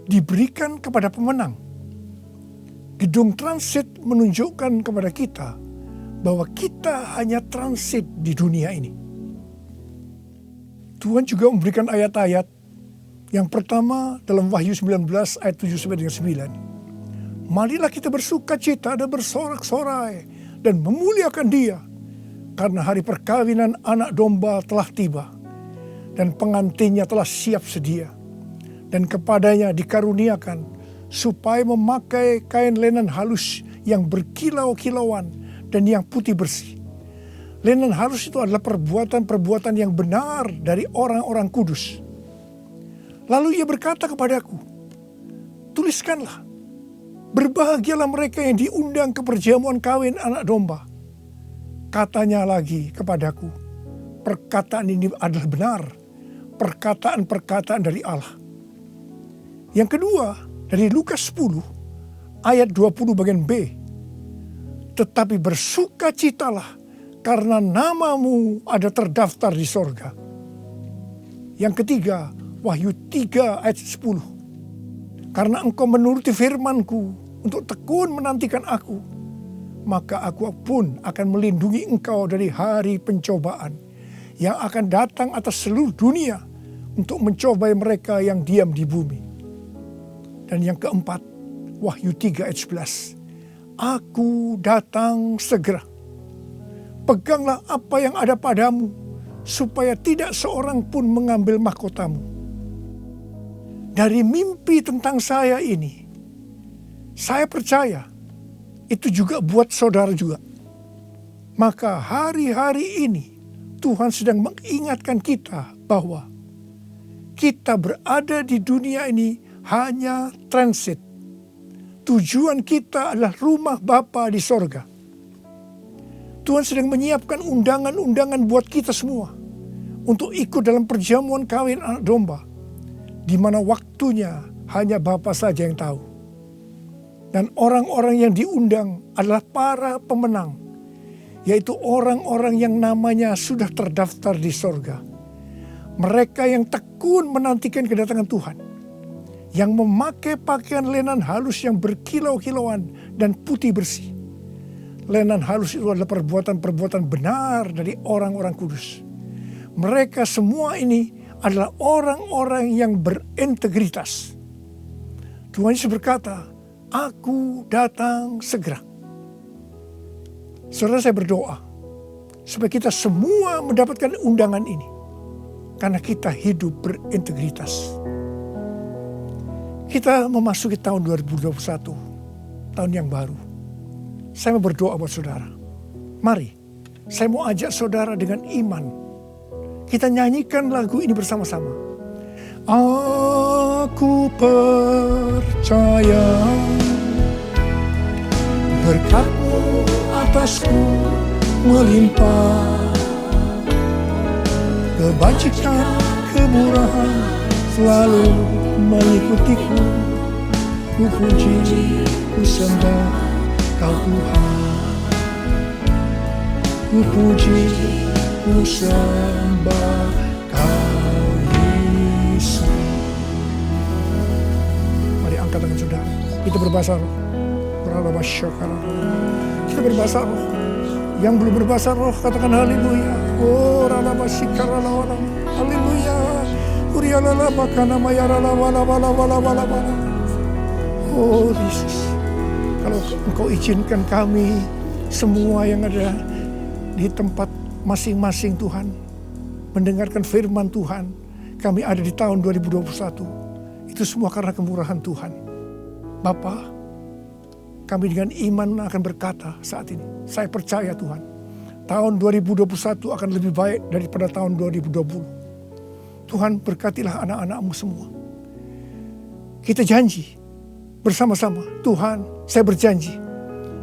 diberikan kepada pemenang. Gedung transit menunjukkan kepada kita bahwa kita hanya transit di dunia ini. Tuhan juga memberikan ayat-ayat. Yang pertama dalam Wahyu 19 ayat 7-9. Marilah kita bersuka cita dan bersorak-sorai dan memuliakan Dia, karena hari perkawinan anak domba telah tiba dan pengantinnya telah siap sedia, dan kepadanya dikaruniakan supaya memakai kain lenan halus yang berkilau-kilauan dan yang putih bersih. Lenan halus itu adalah perbuatan-perbuatan yang benar dari orang-orang kudus. Lalu ia berkata kepadaku, tuliskanlah, berbahagialah mereka yang diundang ke perjamuan kawin anak domba. Katanya lagi kepadaku, perkataan ini adalah benar, perkataan-perkataan dari Allah. Yang kedua, dari Lukas 10 ayat 20 bagian B. Tetapi bersukacitalah karena namamu ada terdaftar di sorga. Yang ketiga, Wahyu 3 ayat 10. Karena engkau menuruti firmanku untuk tekun menantikan aku, maka aku pun akan melindungi engkau dari hari pencobaan yang akan datang atas seluruh dunia untuk mencobai mereka yang diam di bumi. Dan yang keempat, Wahyu 3 ayat 11. Aku datang segera. Peganglah apa yang ada padamu, supaya tidak seorang pun mengambil mahkotamu. Dari mimpi tentang saya ini, saya percaya itu juga buat saudara juga. Maka hari-hari ini Tuhan sedang mengingatkan kita bahwa kita berada di dunia ini hanya transit. Tujuan kita adalah rumah Bapa di sorga. Tuhan sedang menyiapkan undangan-undangan buat kita semua untuk ikut dalam perjamuan kawin anak domba, di mana waktunya hanya Bapa saja yang tahu. Dan orang-orang yang diundang adalah para pemenang, yaitu orang-orang yang namanya sudah terdaftar di sorga. Mereka yang tekun menantikan kedatangan Tuhan, yang memakai pakaian lenan halus yang berkilau-kilauan dan putih bersih. Lenan halus itu adalah perbuatan-perbuatan benar dari orang-orang kudus. Mereka semua ini adalah orang-orang yang berintegritas. Tuhan Yesus berkata, aku datang segera. Saudara, saya berdoa supaya kita semua mendapatkan undangan ini, karena kita hidup berintegritas. Kita memasuki tahun 2021, tahun yang baru. Saya mau berdoa buat saudara. Mari, saya mau ajak saudara dengan iman. Kita nyanyikan lagu ini bersama-sama. Aku percaya berkat-Mu atasku melimpah, kebajikan kemurahan selalu mengikutiku. Ku puji, ku sembah Kau Tuhan. Ku puji, ku sembah Kau Yesus. Mari angkat tangan saudara. Kita berbahasa roh. Kita berbahasa roh. Yang belum berbahasa roh katakan haleluya. Oh ralabasikaralah. Haleluya. Urialala makana mayarala wala wala wala wala wala. Oh Yesus, kalau Engkau izinkan kami semua yang ada di tempat masing-masing Tuhan mendengarkan firman Tuhan, kami ada di tahun 2021. Itu semua karena kemurahan Tuhan. Bapa, kami dengan iman akan berkata saat ini, saya percaya Tuhan, tahun 2021 akan lebih baik daripada tahun 2020. Tuhan berkatilah anak-anak-Mu semua. Kita janji bersama-sama, Tuhan, saya berjanji,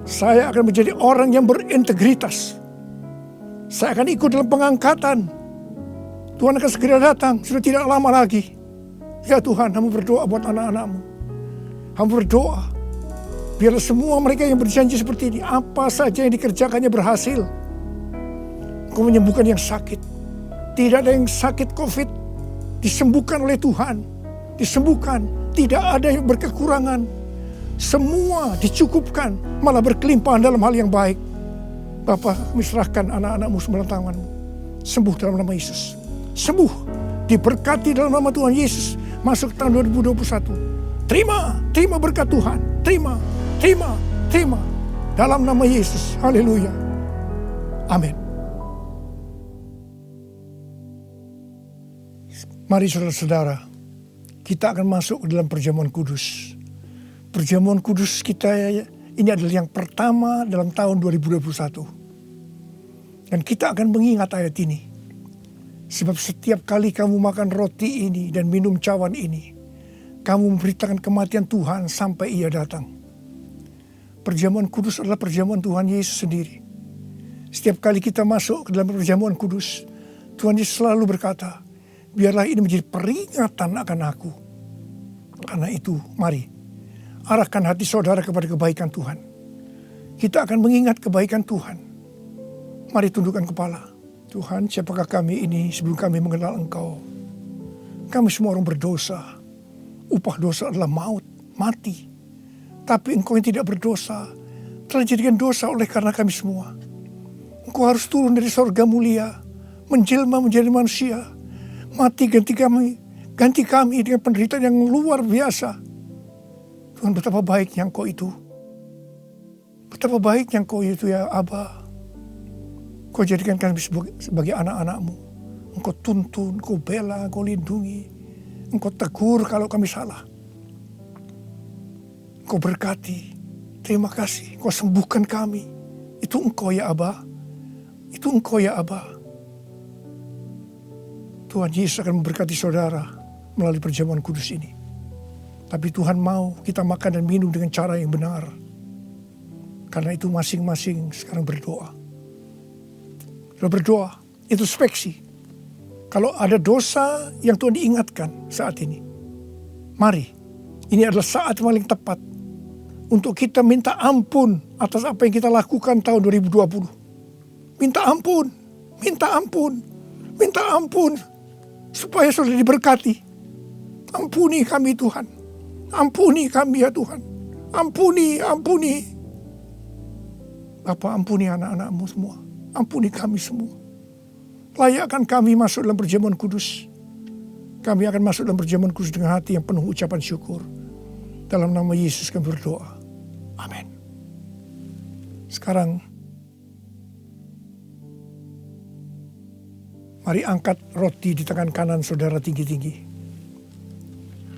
saya akan menjadi orang yang berintegritas. Saya akan ikut dalam pengangkatan. Tuhan akan segera datang, sudah tidak lama lagi. Ya Tuhan, Hamba berdoa buat anak-anak-Mu. Hamba berdoa, biarlah semua mereka yang berjanji seperti ini, apa saja yang dikerjakannya berhasil. Engkau menyembuhkan yang sakit. Tidak ada yang sakit COVID, disembuhkan oleh Tuhan. Disembuhkan. Tidak ada yang berkekurangan. Semua dicukupkan. Malah berkelimpahan dalam hal yang baik. Bapa, kami serahkan anak-anak-Mu dalam tangan-Mu. Sembuh dalam nama Yesus. Sembuh. Diberkati dalam nama Tuhan Yesus. Masuk tahun 2021. Terima berkat Tuhan. Terima. Dalam nama Yesus. Haleluya. Amin. Mari saudara-saudara, kita akan masuk ke dalam perjamuan kudus. Perjamuan kudus kita ini adalah yang pertama dalam tahun 2021. Dan kita akan mengingat ayat ini. Sebab setiap kali kamu makan roti ini dan minum cawan ini, kamu memberitakan kematian Tuhan sampai Ia datang. Perjamuan kudus adalah perjamuan Tuhan Yesus sendiri. Setiap kali kita masuk ke dalam perjamuan kudus, Tuhan Yesus selalu berkata, biarlah ini menjadi peringatan akan aku. Karena itu, mari arahkan hati saudara kepada kebaikan Tuhan. Kita akan mengingat kebaikan Tuhan. Mari tundukkan kepala. Tuhan, siapakah kami ini sebelum kami mengenal Engkau? Kami semua orang berdosa. Upah dosa adalah maut, mati. Tapi Engkau yang tidak berdosa telah dijadikan dosa oleh karena kami semua. Engkau harus turun dari sorga mulia, menjelma menjadi manusia, mati ganti kami dengan penderitaan yang luar biasa. Tuhan, betapa baiknya Engkau itu. Betapa baiknya Engkau itu ya Aba. Kau jadikan kami sebagai anak-anak-Mu. Engkau tuntun, Engkau bela, Engkau lindungi. Engkau tegur kalau kami salah. Engkau berkati. Terima kasih. Engkau sembuhkan kami. Itu Engkau ya Aba. Itu Engkau ya Aba. Tuhan Yesus akan memberkati saudara melalui perjamuan kudus ini. Tapi Tuhan mau kita makan dan minum dengan cara yang benar. Karena itu masing-masing sekarang berdoa. Kalau berdoa, introspeksi. Kalau ada dosa yang Tuhan diingatkan saat ini, mari, ini adalah saat yang paling tepat untuk kita minta ampun atas apa yang kita lakukan tahun 2020. Minta ampun, minta ampun, supaya saudara diberkati. Ampuni kami Tuhan, ampuni kami ya Tuhan, ampuni. Bapa, ampuni anak-anak-Mu semua. Ampuni kami semua. Layakkan kami masuk dalam perjamuan kudus. Kami akan masuk dalam perjamuan kudus dengan hati yang penuh ucapan syukur. Dalam nama Yesus kami berdoa. Amin. Sekarang, mari angkat roti di tangan kanan saudara tinggi-tinggi.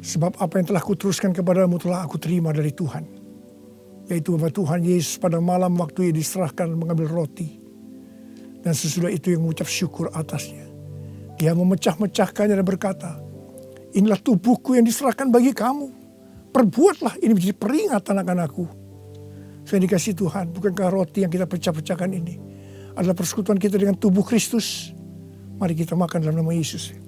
Sebab apa yang telah kuteruskan kepadamu telah aku terima dari Tuhan. Yaitu bahwa Tuhan Yesus pada malam waktu ia diserahkan mengambil roti. Dan sesudah itu yang mengucap syukur atasnya. Dia memecah-mecahkannya dan berkata, inilah tubuhku yang diserahkan bagi kamu. Perbuatlah ini menjadi peringatan akan aku. Saya dikasih Tuhan, bukankah roti yang kita pecah-pecahkan ini adalah persekutuan kita dengan tubuh Kristus? Mari kita makan dalam nama Yesus.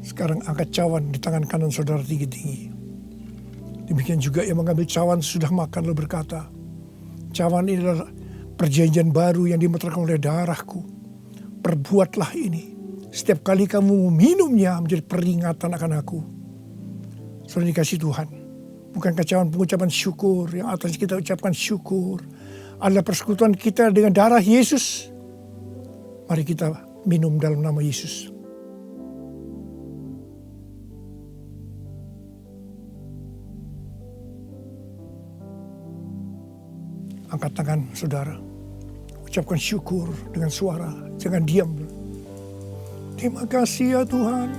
Sekarang angkat cawan di tangan kanan saudara tinggi-tinggi. Demikian juga yang mengambil cawan sudah makan lalu berkata, cawan ini adalah perjanjian baru yang dimeterkan oleh darahku. Perbuatlah ini. Setiap kali kamu minumnya menjadi peringatan akan aku. Saudara dikasih Tuhan. Bukankah cawan pengucapan syukur yang atas kita ucapkan syukur adalah persekutuan kita dengan darah Yesus. Mari kita minum dalam nama Yesus. Angkat tangan saudara. Ucapkan syukur dengan suara. Jangan diam. Terima kasih ya Tuhan.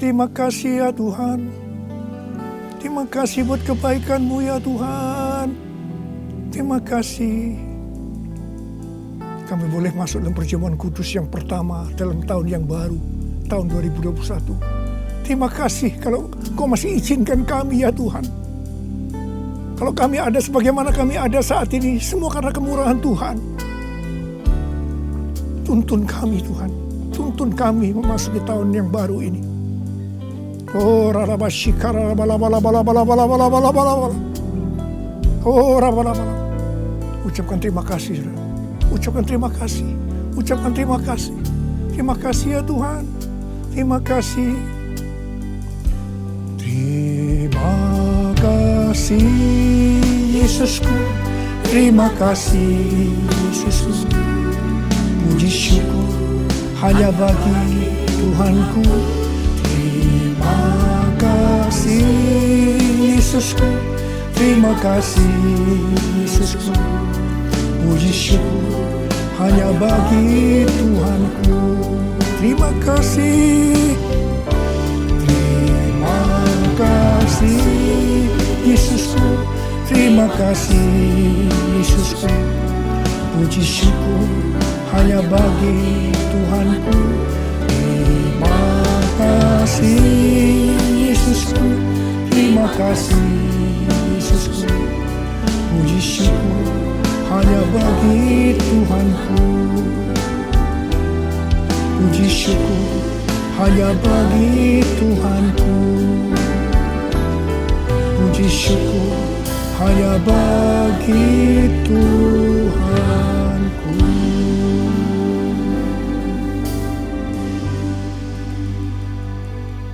Terima kasih ya Tuhan. Terima kasih buat kebaikan-Mu ya Tuhan. Terima kasih. Kami boleh masuk dalam perjamuan kudus yang pertama dalam tahun yang baru. Tahun 2021. Terima kasih kalau Kau masih izinkan kami ya Tuhan. Kalau kami ada sebagaimana kami ada saat ini, semua karena kemurahan Tuhan. Tuntun kami Tuhan, tuntun kami memasuki tahun yang baru ini. Oh rarabashikara bala. Oh rabalabala. Ucapkan terima kasih, saudara. Ucapkan terima kasih. Ucapkan terima kasih. Terima kasih ya Tuhan. Terima kasih. Terima kasih Yesusku, terima kasih Yesusku. Puji syukur hanya bagi Tuhanku. Terima kasih Yesusku, terima kasih Yesusku. Puji syukur hanya bagi Tuhanku. Terima kasih. Terima kasih Yesusku, terima kasih Yesusku. Puji syukur hanya bagi Tuhanku. Terima kasih Yesusku, terima kasih Yesusku. Puji syukur hanya bagi Tuhanku. Puji syukur hanya bagi Tuhanku. Puji syukur hanya bagi Tuhanku.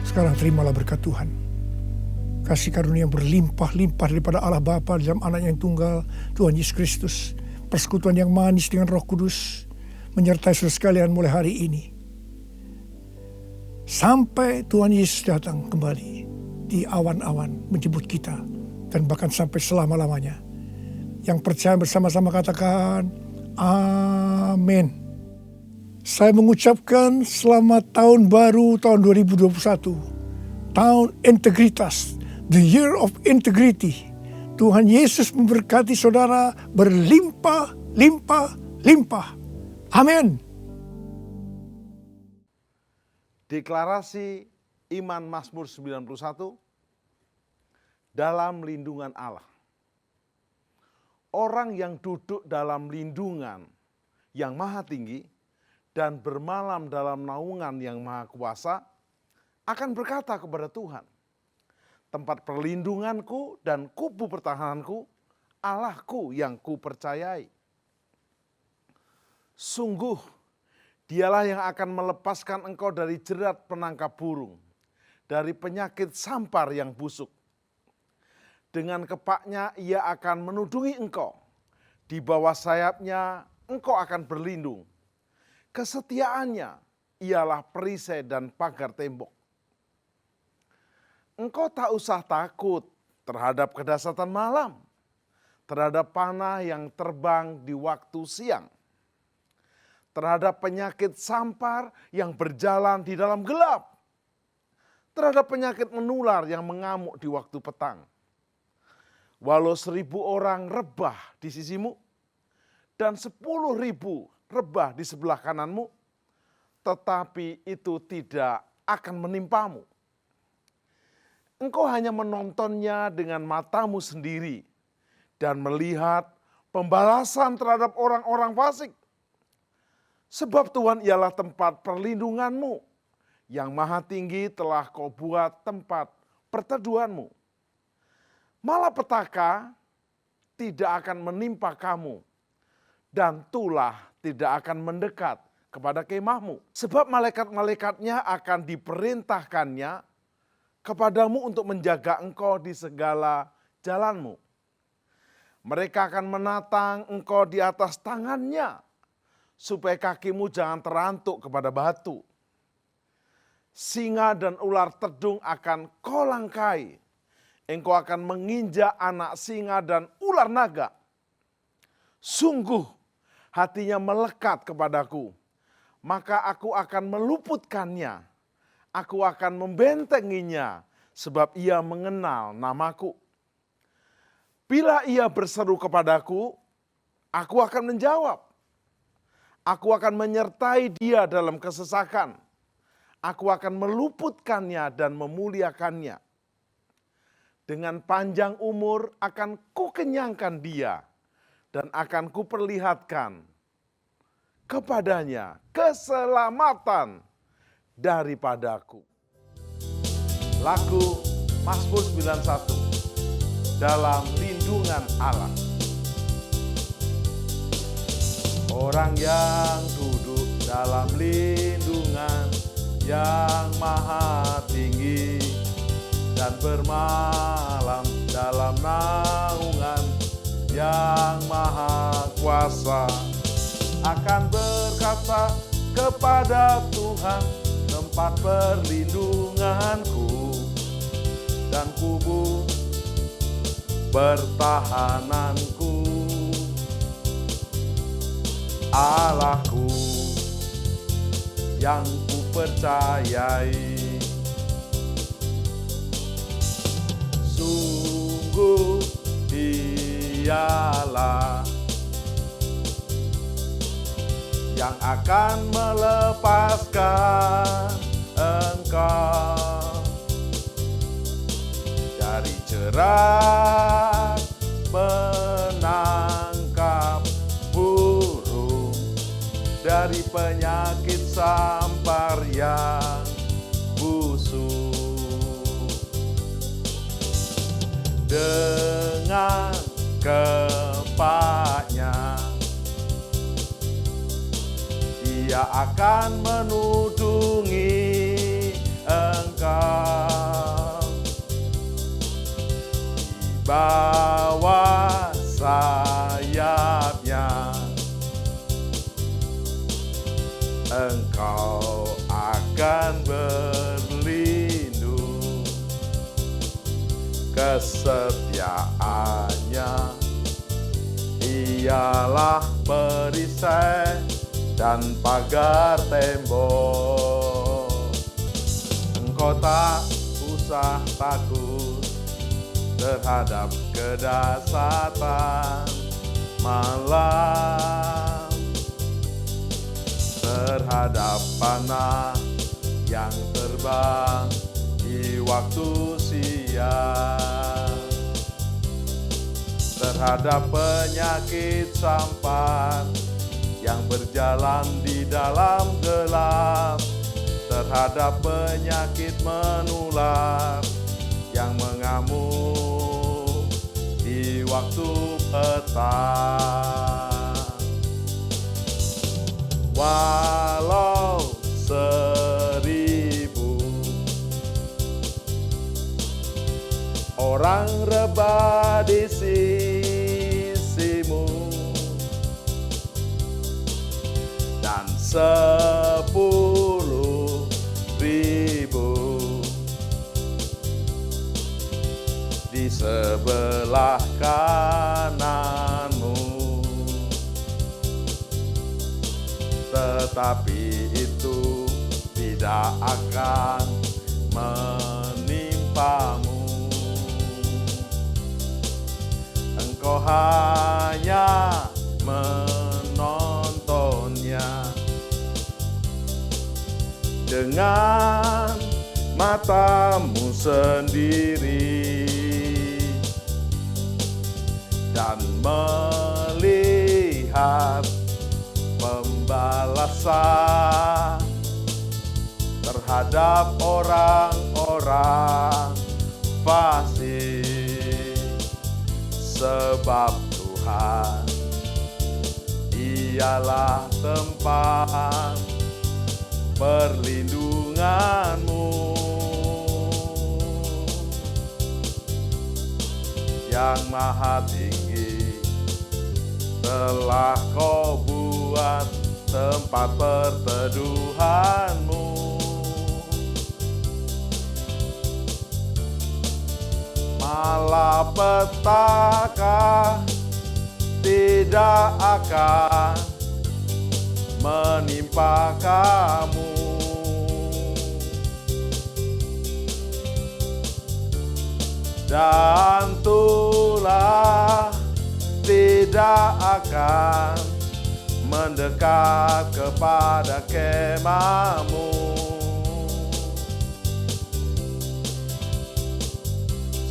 Sekarang terimalah berkat Tuhan. Kasih karunia yang berlimpah-limpah daripada Allah Bapa dalam Anak yang tunggal, Tuhan Yesus Kristus. Persekutuan yang manis dengan Roh Kudus menyertai saudara sekalian mulai hari ini. Sampai Tuhan Yesus datang kembali di awan-awan menjemput kita. Dan bahkan sampai selama-lamanya. Yang percaya bersama-sama katakan, amin. Saya mengucapkan selamat tahun baru tahun 2021. Tahun integritas. The year of integrity. Tuhan Yesus memberkati saudara berlimpah, limpah, limpah. Amin. Deklarasi iman Mazmur 91 dalam lindungan Allah. Orang yang duduk dalam lindungan yang maha tinggi dan bermalam dalam naungan yang maha kuasa akan berkata kepada Tuhan, tempat perlindunganku dan kubu pertahananku, Allahku yang kupercayai. Sungguh, Dialah yang akan melepaskan engkau dari jerat penangkap burung, dari penyakit sampar yang busuk. Dengan kepaknya ia akan menudungi engkau, di bawah sayapnya engkau akan berlindung. Kesetiaannya ialah perisai dan pagar tembok. Engkau tak usah takut terhadap kedahsyatan malam, terhadap panah yang terbang di waktu siang, terhadap penyakit sampar yang berjalan di dalam gelap, terhadap penyakit menular yang mengamuk di waktu petang. Walau 1.000 orang rebah di sisimu dan 10.000 rebah di sebelah kananmu, tetapi itu tidak akan menimpamu. Engkau hanya menontonnya dengan matamu sendiri dan melihat pembalasan terhadap orang-orang fasik. Sebab Tuhan ialah tempat perlindunganmu, yang maha tinggi telah kau buat tempat perteduhanmu. Malapetaka tidak akan menimpa kamu, dan tulah tidak akan mendekat kepada kemahmu. Sebab malaikat-malaikatnya akan diperintahkannya kepadamu untuk menjaga engkau di segala jalanmu. Mereka akan menatang engkau di atas tangannya, supaya kakimu jangan terantuk kepada batu. Singa dan ular tedung akan kau langkai. Engkau akan menginjak anak singa dan ular naga. Sungguh hatinya melekat kepadaku, maka aku akan meluputkannya. Aku akan membentenginya, sebab ia mengenal namaku. Bila ia berseru kepadaku, aku akan menjawab. Aku akan menyertai dia dalam kesesakan. Aku akan meluputkannya dan memuliakannya. Dengan panjang umur akan kukenyangkan dia dan akan kuperlihatkan kepadanya keselamatan daripadaku. Lagu Mazmur 91, dalam lindungan Allah. Orang yang duduk dalam lindungan yang maha tinggi dan bermalam dalam naungan yang maha kuasa akan berkata kepada Tuhan, tempat perlindunganku dan kubu pertahananku, Allahku yang kupercayai. Sungguh dialah yang akan melepaskan engkau dari jerat penangkap burung, dari penyakit sampar yang busuk. Dengan kepaknya Ia akan menudungi engkau, di bawah sayapnya engkau akan berlindung. Kesetiaannya ialah perisai dan pagar tembok. Engkau tak usah takut terhadap kedahsyatan malam, terhadap panah yang terbang di waktu siang, terhadap penyakit sampar yang berjalan di dalam gelap, terhadap penyakit menular yang mengamuk di waktu petang. Walau 1000 orang rebah di sisimu dan 10.000 di sebelah kananmu, tetapi itu tidak akan menimpamu. Engkau hanya menontonnya dengan matamu sendiri dan melihat pembalasan terhadap orang-orang fasik, sebab Tuhan ialah tempat perlindunganmu. Yang Maha Tinggi telah Kau buat tempat perteduhanmu. Malapetaka tidak akan menimpa kamu. Dan tulah tidak akan mendekat kepada kemahmu.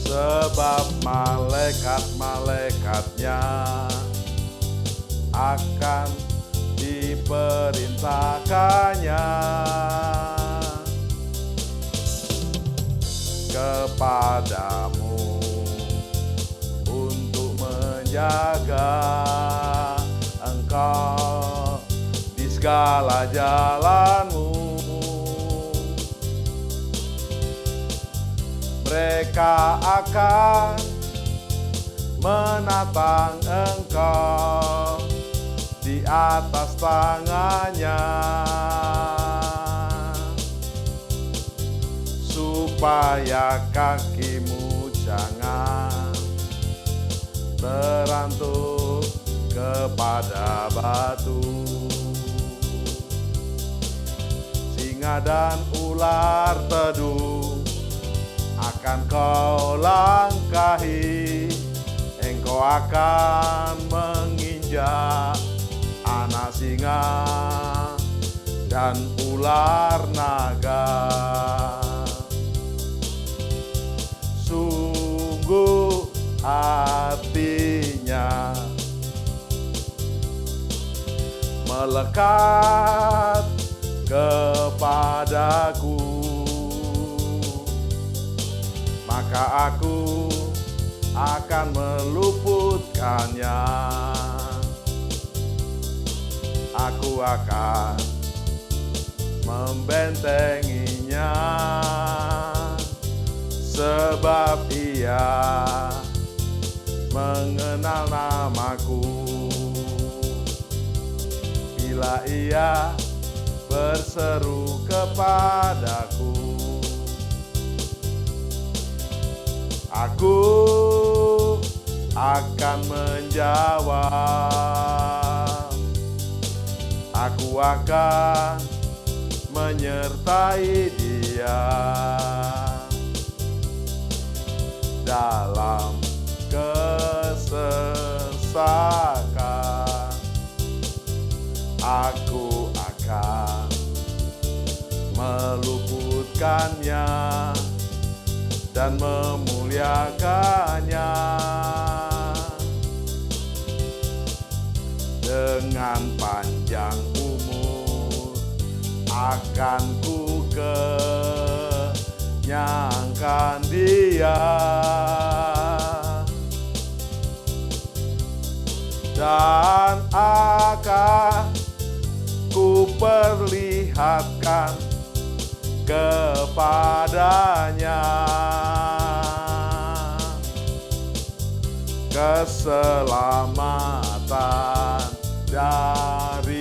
Sebab malaikat-malaikatnya akan diperintahkannya kepadamu untuk menjaga engkau di segala jalanmu. Mereka akan menatang engkau di atas tangannya, supaya kakimu jangan terantuk kepada batu. Singa dan ular teduh akan kau langkahi, engkau akan menginjak anak singa dan ular naga. Sungguh artinya melekat kepadaku, maka aku akan meluputkannya. Aku akan membentenginya, sebab ia mengenal namaku. Bila ia berseru kepadaku, aku akan menjawab. Aku akan menyertai dia dalam kesesakan. Aku akan meluputkannya dan memuliakannya. Dengan panjang umur akan ku kenyangkan dia, dan akan ku perlihatkan kepadanya keselamatan daripadaku.